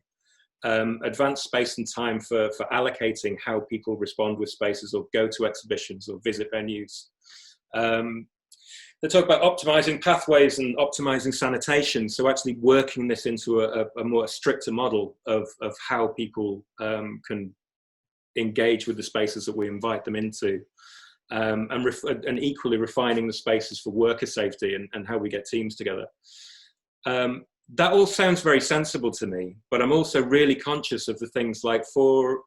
Advanced space and time for allocating how people respond with spaces or go to exhibitions or visit venues. They talk about optimising pathways and optimising sanitation, so actually working this into a more stricter model of how people can engage with the spaces that we invite them into, and equally refining the spaces for worker safety and how we get teams together. That all sounds very sensible to me, but I'm also really conscious of the things like, for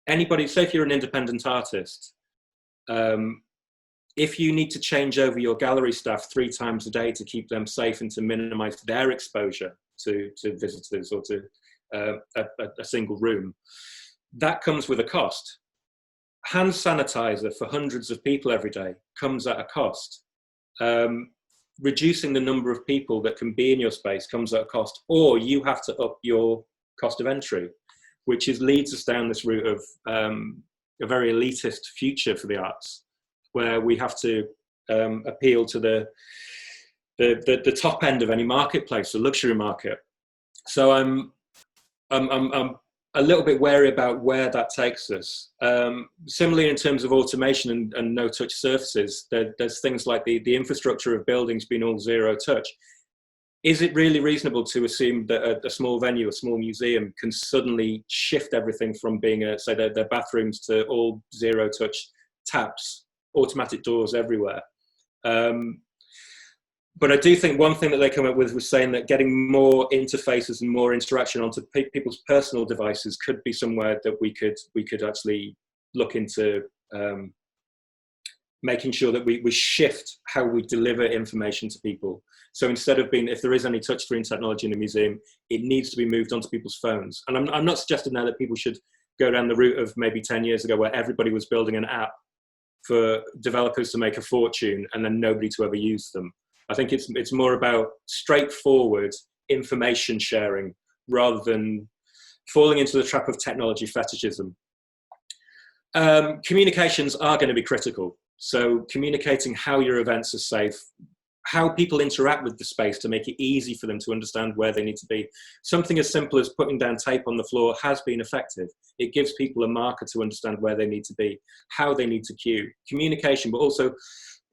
anybody, say if you're an independent artist, if you need to change over your gallery staff 3 times a day to keep them safe and to minimise their exposure to visitors or to a single room, that comes with a cost. Hand sanitizer for hundreds of people every day comes at a cost. Reducing the number of people that can be in your space comes at a cost, or you have to up your cost of entry, which leads us down this route of a very elitist future for the arts, where we have to appeal to the top end of any marketplace, the luxury market. So I'm a little bit wary about where that takes us. Similarly, in terms of automation and no-touch surfaces, there's things like the infrastructure of buildings being all zero-touch. Is it really reasonable to assume that a small venue, a small museum, can suddenly shift everything from being, say, their bathrooms to all zero-touch taps, automatic doors everywhere? But I do think one thing that they come up with was saying that getting more interfaces and more interaction onto people's personal devices could be somewhere that we could actually look into, making sure that we shift how we deliver information to people. So instead of being, if there is any touchscreen technology in the museum, it needs to be moved onto people's phones. And I'm not suggesting now that people should go down the route of maybe 10 years ago where everybody was building an app for developers to make a fortune and then nobody to ever use them. I think it's more about straightforward information sharing rather than falling into the trap of technology fetishism. Communications are going to be critical. So communicating how your events are safe, how people interact with the space to make it easy for them to understand where they need to be. Something as simple as putting down tape on the floor has been effective. It gives people a marker to understand where they need to be, how they need to queue. Communication, but also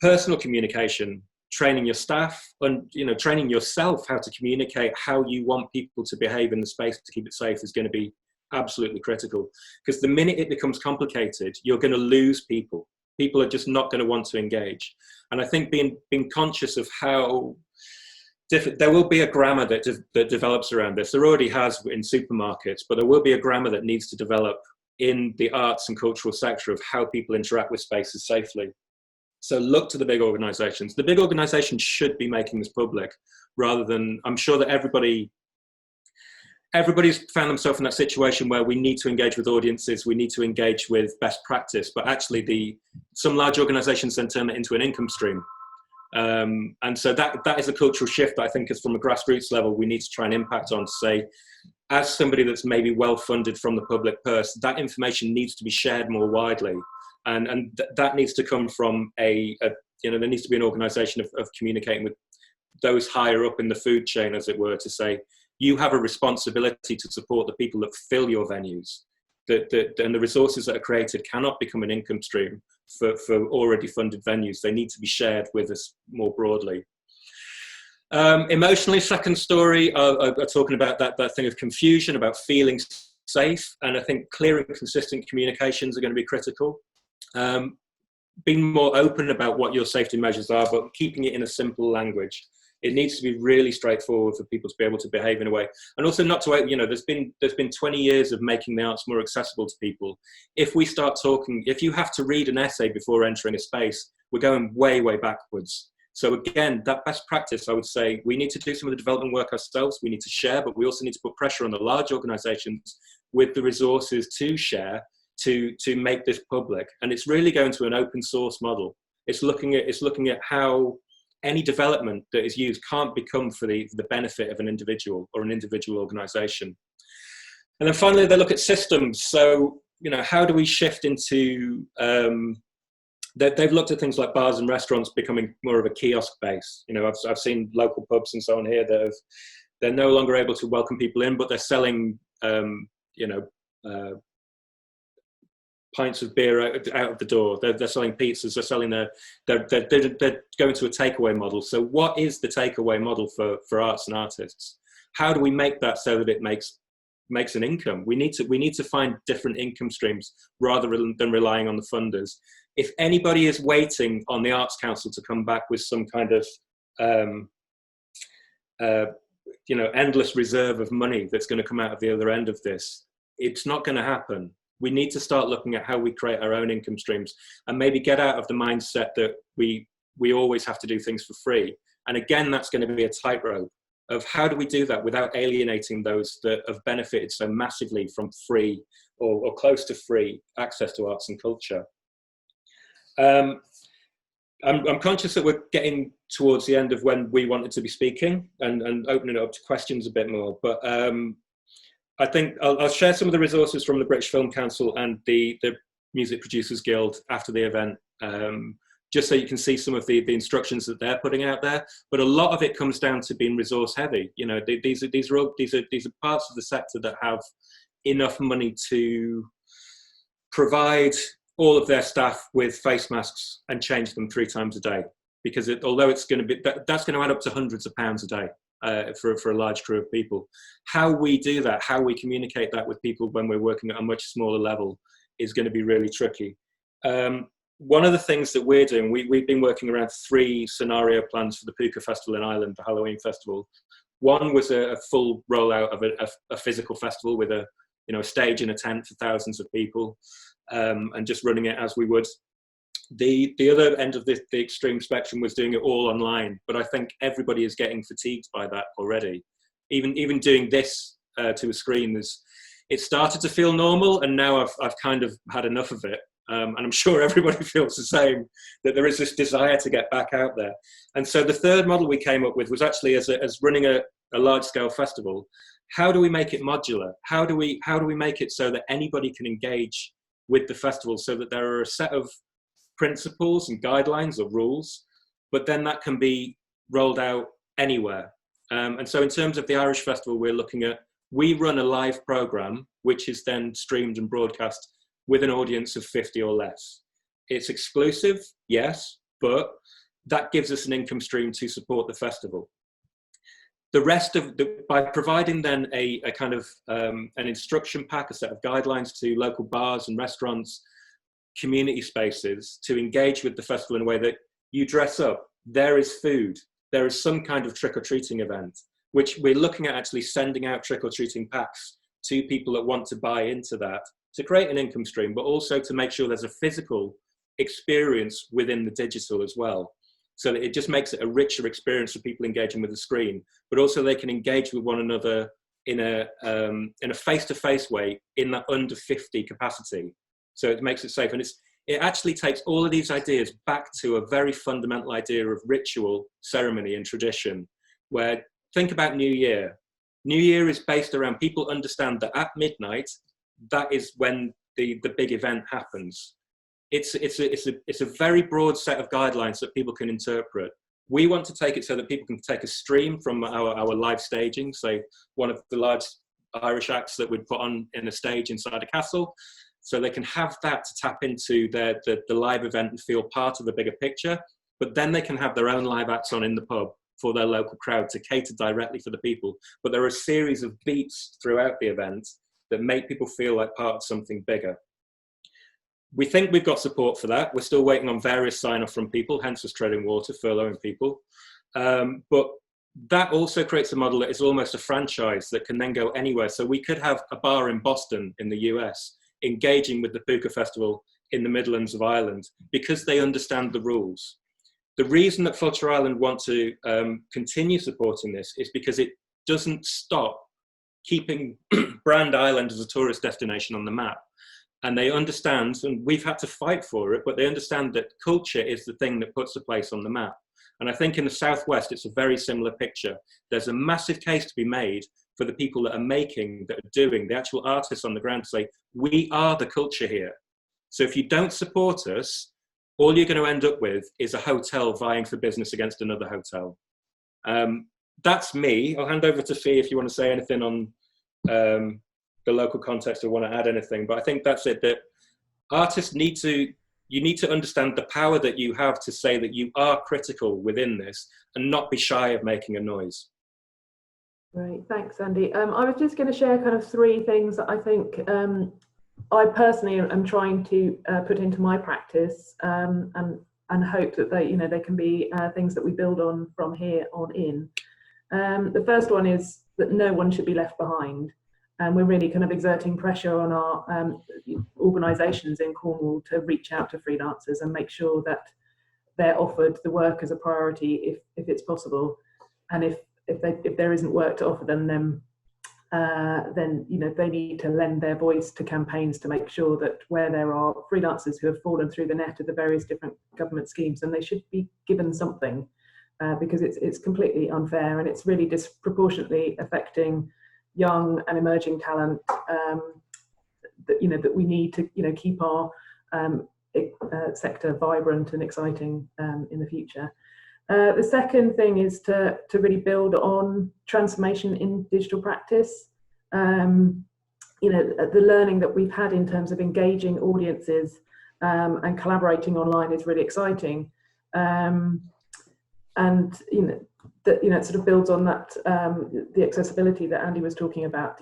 personal communication, training your staff and, you know, training yourself how to communicate how you want people to behave in the space to keep it safe is going to be absolutely critical. Because the minute it becomes complicated, you're going to lose people. People are just not going to want to engage. And I think being conscious of how different, there will be a grammar that develops around this. There already has in supermarkets, but there will be a grammar that needs to develop in the arts and cultural sector of how people interact with spaces safely. So look to the big organisations. The big organisations should be making this public rather than, I'm sure that everybody's found themselves in that situation where we need to engage with audiences, we need to engage with best practice, but actually some large organisations then turn it into an income stream. And so that is a cultural shift that I think is from a grassroots level we need to try and impact on, to say, as somebody that's maybe well funded from the public purse, that information needs to be shared more widely. And that needs to come from there needs to be an organisation of communicating with those higher up in the food chain, as it were, to say, you have a responsibility to support the people that fill your venues. And the resources that are created cannot become an income stream for already funded venues. They need to be shared with us more broadly. Emotionally, second story, are talking about that thing of confusion, about feeling safe. And I think clear and consistent communications are going to be critical. Being more open about what your safety measures are, but keeping it in a simple language. It needs to be really straightforward for people to be able to behave in a way, and also not to, you know, there's been 20 years of making the arts more accessible to people. If we start talking, if you have to read an essay before entering a space, we're going way backwards. So again, that best practice, I would say, we need to do some of the development work ourselves. We need to share, but we also need to put pressure on the large organisations with the resources to share, to make this public. And it's really going to an open source model. It's looking at how any development that is used can't become for the benefit of an individual or an individual organisation. And then finally, they look at systems. So, you know, how do we shift into they've looked at things like bars and restaurants becoming more of a kiosk base. You know, I've seen local pubs and so on here that they're no longer able to welcome people in, but they're selling, you know, pints of beer out of the door. They're selling pizzas. They're selling they're going to a takeaway model. So what is the takeaway model for arts and artists? How do we make that so that it makes an income? We need to find different income streams rather than relying on the funders. If anybody is waiting on the Arts Council to come back with some kind of you know, endless reserve of money that's going to come out of the other end of this, it's not going to happen. We need to start looking at how we create our own income streams and maybe get out of the mindset that we always have to do things for free. And again, that's going to be a tightrope of how do we do that without alienating those that have benefited so massively from free or close to free access to arts and culture. I'm conscious that we're getting towards the end of when we wanted to be speaking and opening it up to questions a bit more, but I think I'll share some of the resources from the British Film Council and the Music Producers Guild after the event, just so you can see some of the instructions that they're putting out there. But a lot of it comes down to being resource heavy. You know, these are parts of the sector that have enough money to provide all of their staff with face masks and change them 3 times a day, because although it's going to be that's going to add up to hundreds of pounds a day for a large crew of people. How we do that, how we communicate that with people when we're working at a much smaller level, is going to be really tricky. One of the things that we're doing, we've been working around 3 scenario plans for the Puka Festival in Ireland, the Halloween festival. One was a full rollout of a physical festival with a stage and a tent for thousands of people, and just running it as we would. The other end of the extreme spectrum was doing it all online, but I think everybody is getting fatigued by that already. Even doing this to a screen, it started to feel normal, and now I've kind of had enough of it. And I'm sure everybody feels the same, that there is this desire to get back out there. And so the third model we came up with was actually as running a large-scale festival. How do we make it modular? How do we make it so that anybody can engage with the festival, so that there are a set of principles and guidelines or rules, but then that can be rolled out anywhere. And so in terms of the Irish Festival, we run a live program, which is then streamed and broadcast with an audience of 50 or less. It's exclusive, yes, but that gives us an income stream to support the festival. The rest of by providing then a kind of an instruction pack, a set of guidelines to local bars and restaurants, community spaces, to engage with the festival in a way that you dress up, there is food, there is some kind of trick-or-treating event, which we're looking at actually sending out trick-or-treating packs to people that want to buy into that, to create an income stream, but also to make sure there's a physical experience within the digital as well. So that it just makes it a richer experience for people engaging with the screen, but also they can engage with one another in a face-to-face way in that under 50 capacity. So it makes it safe. And it actually takes all of these ideas back to a very fundamental idea of ritual, ceremony and tradition, where think about New Year. New Year is based around people understand that at midnight, that is when the big event happens. It's a very broad set of guidelines that people can interpret. We want to take it so that people can take a stream from our live staging, say one of the large Irish acts that we'd put on in a stage inside a castle, so they can have that to tap into the live event and feel part of the bigger picture, but then they can have their own live acts on in the pub for their local crowd to cater directly for the people. But there are a series of beats throughout the event that make people feel like part of something bigger. We think we've got support for that. We're still waiting on various sign-off from people, hence us treading water, furloughing people. But that also creates a model that is almost a franchise that can then go anywhere. So we could have a bar in Boston in the US engaging with the Puka Festival in the Midlands of Ireland because they understand the rules. The reason that Flutter Island want to continue supporting this is because it doesn't stop keeping Brand Island as a tourist destination on the map. And they understand, and we've had to fight for it, but they understand that culture is the thing that puts the place on the map. And I think in the Southwest, it's a very similar picture. There's a massive case to be made for the people that are making, that are doing, the actual artists on the ground to say, we are the culture here. So if you don't support us, all you're going to end up with is a hotel vying for business against another hotel. That's me. I'll hand over to Fee if you want to say anything on the local context or want to add anything. But I think that's it, that artists need to, you need to understand the power that you have to say that you are critical within this and not be shy of making a noise. Great, thanks, Andy. I was just going to share kind of three things that I think I personally am trying to put into my practice, and hope that they can be things that we build on from here on in. The first one is that no one should be left behind. And we're really kind of exerting pressure on our organisations in Cornwall to reach out to freelancers and make sure that they're offered the work as a priority if it's possible. And if there isn't work to offer them, then they need to lend their voice to campaigns to make sure that where there are freelancers who have fallen through the net of the various different government schemes, then they should be given something, because it's completely unfair and it's really disproportionately affecting young and emerging talent that we need to keep our sector vibrant and exciting in the future. The second thing is to really build on transformation in digital practice. The learning that we've had in terms of engaging audiences and collaborating online is really exciting. It sort of builds on that, the accessibility that Andy was talking about.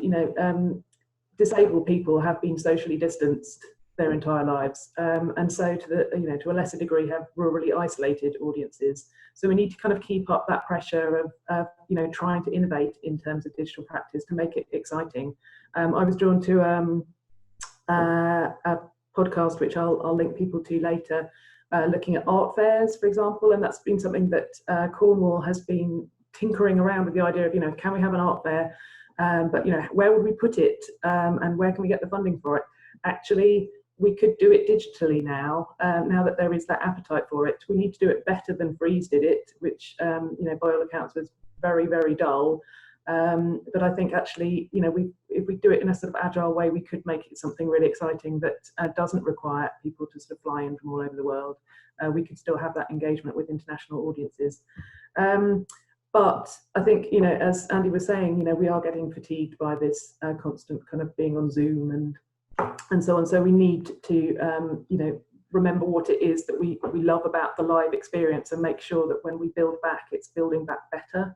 Disabled people have been socially distanced their entire lives, and so to a lesser degree have rurally isolated audiences. So we need to kind of keep up that pressure of trying to innovate in terms of digital practice to make it exciting. I was drawn to a podcast which I'll link people to later, looking at art fairs, for example, and that's been something that Cornwall has been tinkering around with the idea of, can we have an art fair, but where would we put it, and where can we get the funding for it? Actually, we could do it digitally now that there is that appetite for it. We need to do it better than Freeze did it, which by all accounts was very, very dull. But I think actually, if we do it in a sort of agile way, we could make it something really exciting that doesn't require people to sort of fly in from all over the world. We could still have that engagement with international audiences. But I think, as Andy was saying, we are getting fatigued by this constant kind of being on Zoom and so on. So we need to, remember what it is that we love about the live experience and make sure that when we build back, it's building back better.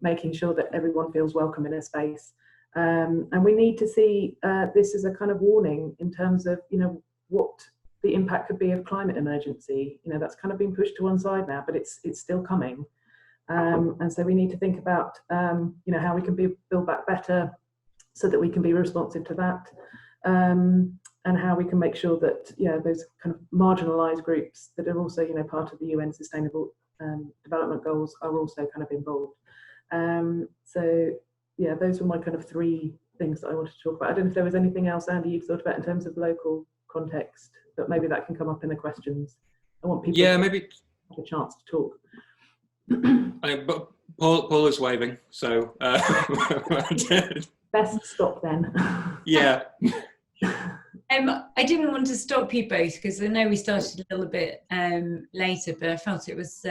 Making sure that everyone feels welcome in a space. And we need to see this as a kind of warning in terms of, what the impact could be of climate emergency. That's kind of been pushed to one side now, but it's still coming. And so we need to think about, how we can build back better so that we can be responsive to that. And how we can make sure that, those kind of marginalised groups that are also, part of the UN Sustainable Development Goals are also kind of involved. Those were my kind of three things that I wanted to talk about. I don't know if there was anything else, Andy, you've thought about in terms of local context, but maybe that can come up in the questions. I want people to maybe have a chance to talk. But Paul is waving, so best stop then. Yeah. I didn't want to stop you both because I know we started a little bit later, but I felt it was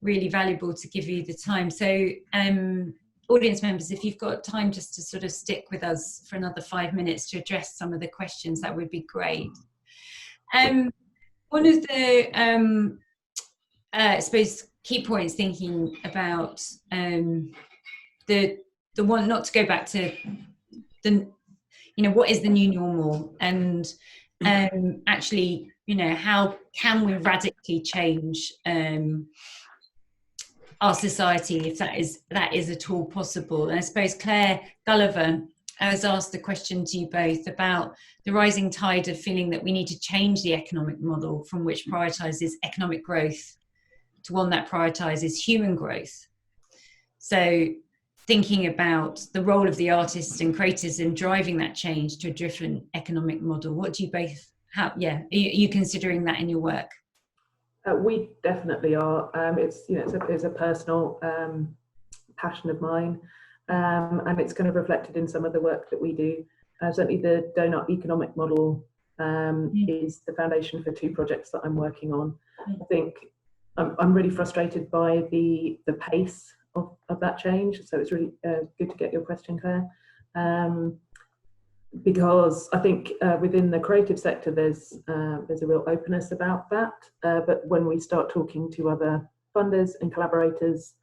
really valuable to give you the time. So audience members, if you've got time just to sort of stick with us for another 5 minutes to address some of the questions, that would be great. One of the I suppose key points thinking about the one, not to go back to the, what is the new normal, and actually, how can we radically change our society, if that is at all possible. And I suppose Claire Gulliver has asked the question to you both about the rising tide of feeling that we need to change the economic model from which prioritises economic growth to one that prioritises human growth. So thinking about the role of the artists and creators in driving that change to a different economic model, what do you both have? Yeah, are you considering that in your work? We definitely are. It's a personal passion of mine, and it's kind of reflected in some of the work that we do. Certainly, the donut economic model is the foundation for 2 projects that I'm working on. I think I'm really frustrated by the pace of that change. So it's really good to get your question, Claire, because I think within the creative sector there's a real openness about that. But when we start talking to other funders and collaborators,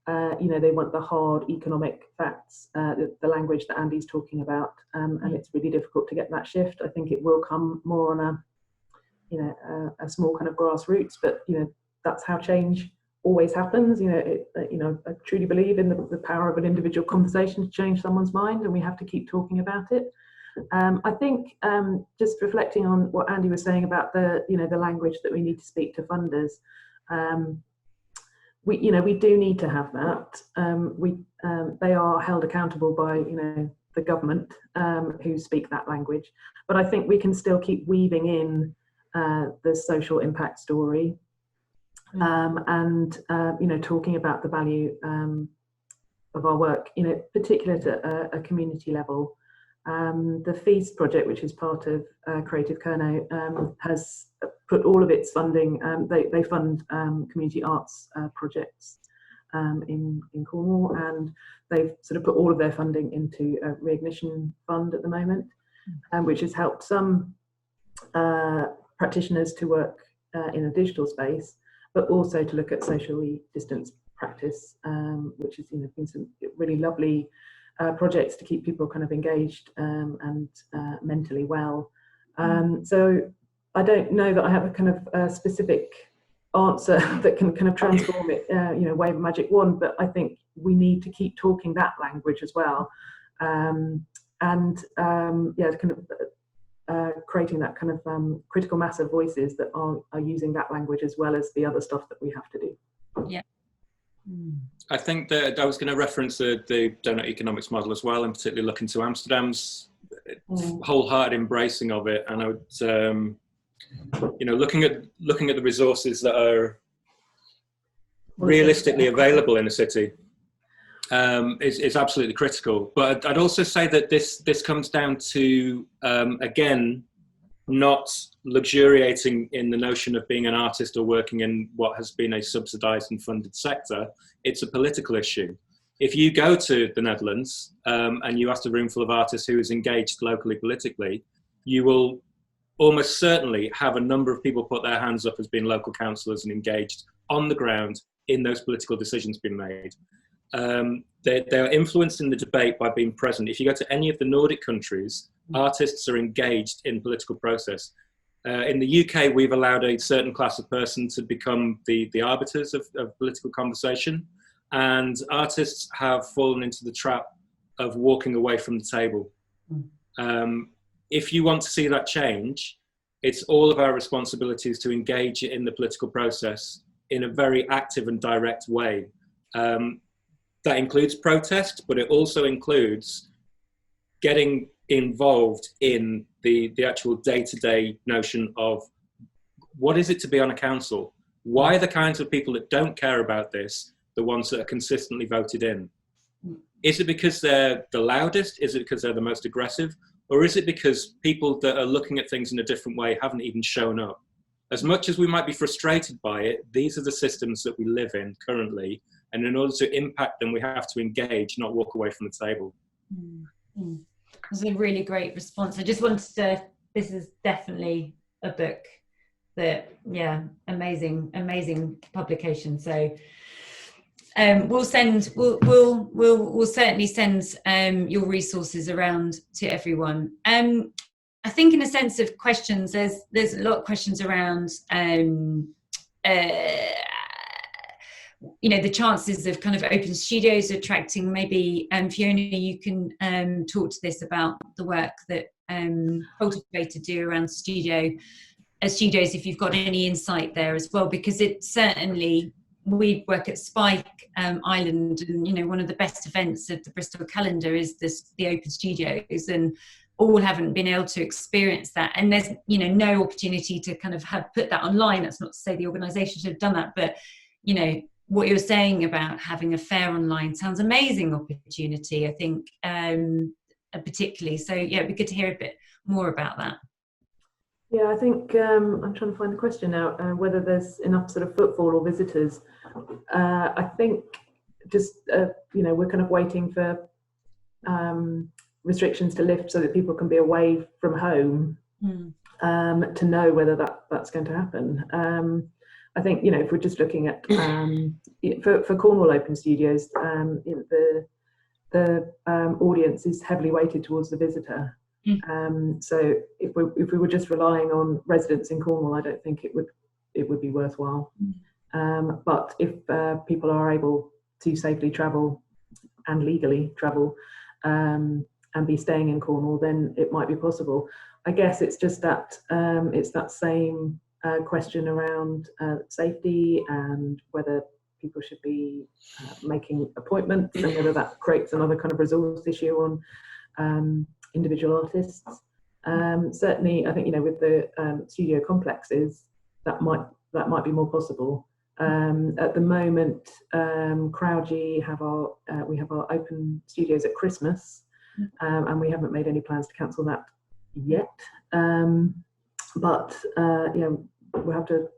they want the hard economic facts, the language that Andy's talking about, and it's really difficult to get that shift. I think it will come more on a small kind of grassroots, but that's how change always happens. I truly believe in the power of an individual conversation to change someone's mind, and we have to keep talking about it. I think just reflecting on what Andy was saying about the language that we need to speak to funders, we do need to have that. They are held accountable by the government who speak that language, but I think we can still keep weaving in the social impact story, and talking about the value of our work, particularly at a community level. The Feast project, which is part of Creative Kerno, has put all of its funding. They fund community arts projects in Cornwall, and they've sort of put all of their funding into a reignition fund at the moment, which has helped some practitioners to work in a digital space, but also to look at socially distanced practice, which has been some really lovely projects to keep people kind of engaged and mentally well. So I don't know that I have a kind of specific answer that can kind of transform it, wave a magic wand, but I think we need to keep talking that language as well, kind of creating that kind of critical mass of voices that are using that language as well as the other stuff that we have to do. Yeah. I think that I was going to reference the donut economics model as well, and particularly looking to Amsterdam's wholehearted embracing of it. And I would, looking at the resources that are realistically available in a city is absolutely critical. But I'd also say that this comes down to again, not luxuriating in the notion of being an artist or working in what has been a subsidised and funded sector. It's a political issue. If you go to the Netherlands and you ask a room full of artists who is engaged locally politically, you will almost certainly have a number of people put their hands up as being local councillors and engaged on the ground in those political decisions being made. They're influenced in the debate by being present. If you go to any of the Nordic countries, artists are engaged in political process. In the UK, we've allowed a certain class of person to become the arbiters of political conversation, and artists have fallen into the trap of walking away from the table. If you want to see that change, it's all of our responsibilities to engage in the political process in a very active and direct way. That includes protest, but it also includes getting involved in the actual day-to-day notion of what is it to be on a council? Why are the kinds of people that don't care about this the ones that are consistently voted in? Is it because they're the loudest? Is it because they're the most aggressive? Or is it because people that are looking at things in a different way haven't even shown up? As much as we might be frustrated by it, these are the systems that we live in currently. And in order to impact them, we have to engage, not walk away from the table. That's a really great response. I just wanted to, this is definitely a book that, amazing publication. So we'll certainly send your resources around to everyone. I think in a sense of questions, there's a lot of questions around the chances of kind of open studios attracting, maybe Fiona, you can talk to this about the work that Cultivator do around studios, if you've got any insight there as well, because it certainly, we work at Spike Island, and one of the best events of the Bristol calendar is the open studios, and all haven't been able to experience that, and there's no opportunity to kind of have put that online. That's not to say the organisation should have done that, but what you're saying about having a fair online sounds amazing opportunity, I think, particularly. So yeah, it'd be good to hear a bit more about that. Yeah, I think I'm trying to find the question now, whether there's enough sort of footfall or visitors. I think just, we're kind of waiting for restrictions to lift so that people can be away from home to know whether that's going to happen. I think, if we're just looking at, for Cornwall Open Studios, the audience is heavily weighted towards the visitor. So if we were just relying on residents in Cornwall, I don't think it would be worthwhile. But if people are able to safely travel and legally travel and be staying in Cornwall, then it might be possible. I guess it's just that it's that same question around safety and whether people should be making appointments, and whether that creates another kind of resource issue on individual artists. Certainly, I think with the studio complexes, that might be more possible. At the moment, Crowdgy we have our open studios at Christmas, and we haven't made any plans to cancel that yet. But we'll have to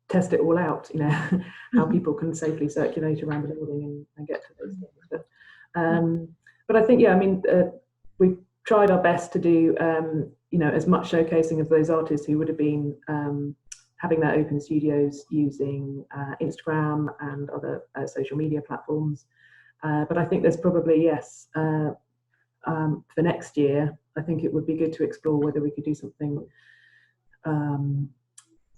test it all out. How people can safely circulate around the building and get to those things. But I think, we've tried our best to do as much showcasing of those artists who would have been having their open studios using Instagram and other social media platforms. But I think there's probably, for next year, I think it would be good to explore whether we could do something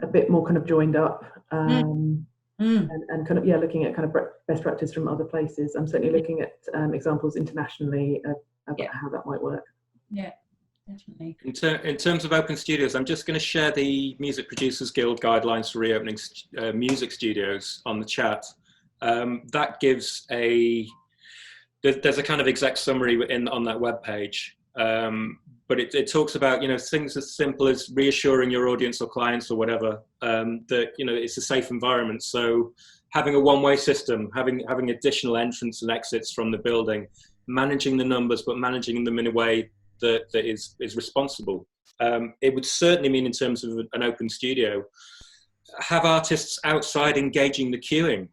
a bit more kind of joined up and kind of looking at kind of best practice from other places. I'm certainly looking at examples internationally about how that might work. Yeah, definitely. In terms of open studios, I'm just going to share the Music Producers Guild guidelines for reopening music studios on the chat. That gives there's a kind of exec summary on that webpage. But it talks about things as simple as reassuring your audience or clients or whatever that it's a safe environment. So having a one-way system, having additional entrance and exits from the building, managing the numbers, but managing them in a way that is responsible. It would certainly mean, in terms of an open studio, have artists outside engaging the queuing.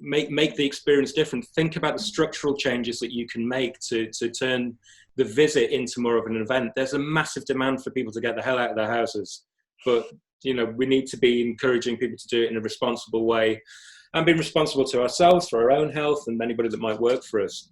Make the experience different. Think about the structural changes that you can make to turn the visit into more of an event. There's a massive demand for people to get the hell out of their houses, but we need to be encouraging people to do it in a responsible way, and being responsible to ourselves for our own health and anybody that might work for us.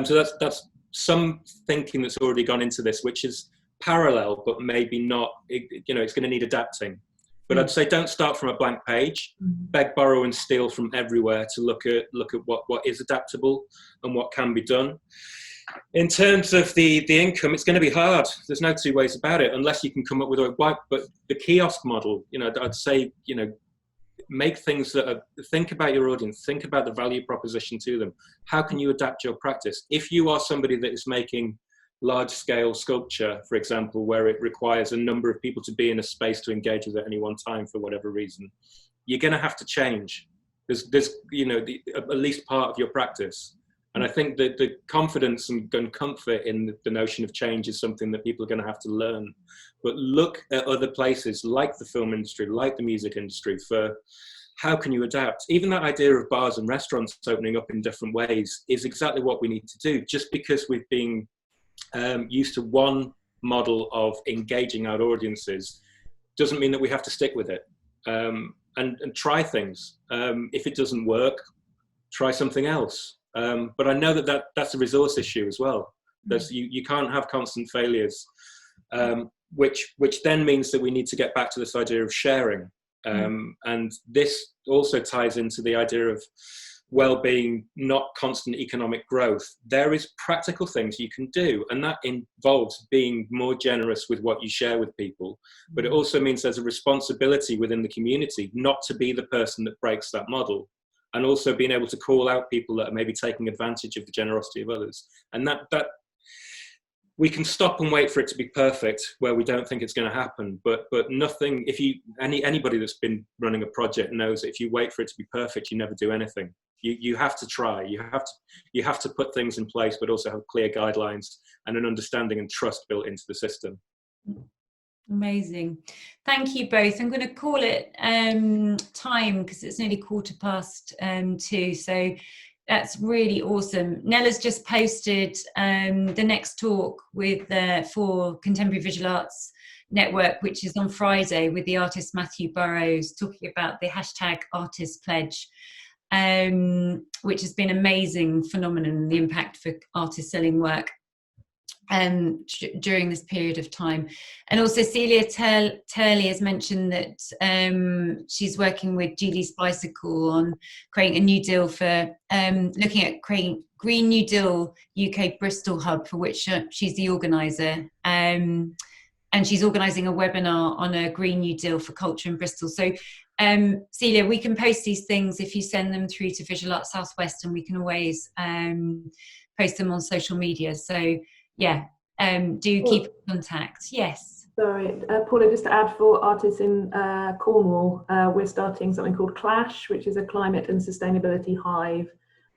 So that's some thinking that's already gone into this, which is parallel, but maybe not. It's going to need adapting. But I'd say don't start from a blank page. Beg, borrow, and steal from everywhere to look at what is adaptable and what can be done. In terms of the income, it's going to be hard. There's no two ways about it, unless you can come up with but the kiosk model, I'd say, make things think about your audience, think about the value proposition to them. How can you adapt your practice? If you are somebody that is making large-scale sculpture, for example, where it requires a number of people to be in a space to engage with at any one time for whatever reason, you're going to have to change. There's at least part of your practice. And I think that the confidence and comfort in the notion of change is something that people are going to have to learn. But look at other places like the film industry, like the music industry, for how can you adapt? Even that idea of bars and restaurants opening up in different ways is exactly what we need to do. Just because we've been used to one model of engaging our audiences doesn't mean that we have to stick with it. And try things. If it doesn't work, try something else. But I know that's a resource issue as well. You can't have constant failures, which then means that we need to get back to this idea of sharing. And this also ties into the idea of well-being, not constant economic growth. There is practical things you can do, and that involves being more generous with what you share with people. But it also means there's a responsibility within the community not to be the person that breaks that model, and also being able to call out people that are maybe taking advantage of the generosity of others. And that we can stop and wait for it to be perfect where we don't think it's going to happen, but nothing, if you, anybody that's been running a project knows that if you wait for it to be perfect, you never do anything. You have to try, you have to put things in place, but also have clear guidelines and an understanding and trust built into the system. Amazing. Thank you both. I'm going to call it time because it's nearly 2:15. So that's really awesome. Nella's just posted the next talk with for Contemporary Visual Arts Network, which is on Friday with the artist Matthew Burrows, talking about the hashtag Artist Pledge, which has been amazing phenomenon, the impact for artists selling work during this period of time. And also Celia Turley has mentioned that she's working with Julie's Bicycle on creating a new deal for looking at creating Green New Deal UK Bristol Hub, for which she's the organizer, and she's organising a webinar on a Green New Deal for culture in Bristol. So Celia, we can post these things if you send them through to Visual Arts Southwest, and we can always post them on social media. So yeah, do keep in contact. Yes. Sorry, Paula, just to add for artists in Cornwall, we're starting something called Clash, which is a climate and sustainability hive,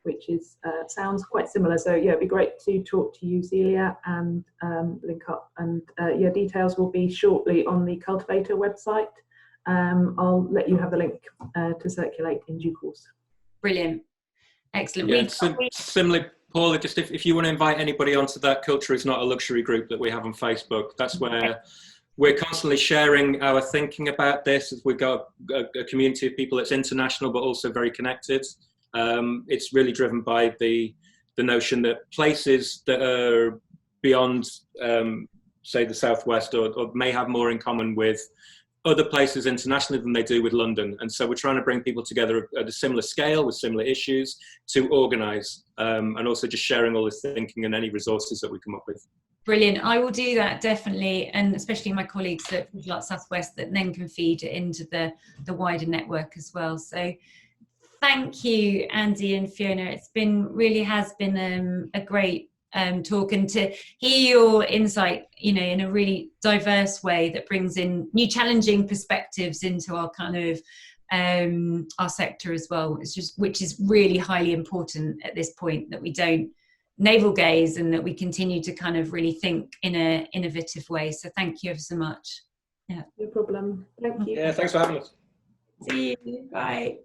which is sounds quite similar. So yeah, it'd be great to talk to you, Celia, and link up. And yeah, details will be shortly on the Cultivator website. I'll let you have the link to circulate in due course. Brilliant. Excellent. Yeah, similarly, Paula, just if you want to invite anybody onto that Culture is Not a Luxury group that we have on Facebook, that's where we're constantly sharing our thinking about this. We've got a community of people that's international but also very connected. It's really driven by the notion that places that are beyond, say, the Southwest or may have more in common with other places internationally than they do with London. And so we're trying to bring people together at a similar scale with similar issues to organise, and also just sharing all this thinking and any resources that we come up with. Brilliant. I will do that, definitely, and especially my colleagues at Visual Arts Southwest that then can feed it into the wider network as well. So thank you, Andy and Fiona. It's been really has been a great talk, and to hear your insight, you know, in a really diverse way that brings in new challenging perspectives into our kind of our sector as well. It's just, which is really highly important at this point, that we don't navel gaze and that we continue to kind of really think in an innovative way. So thank you ever so much. Yeah, no problem. Thank you. Yeah, thanks for having us. See you. Bye.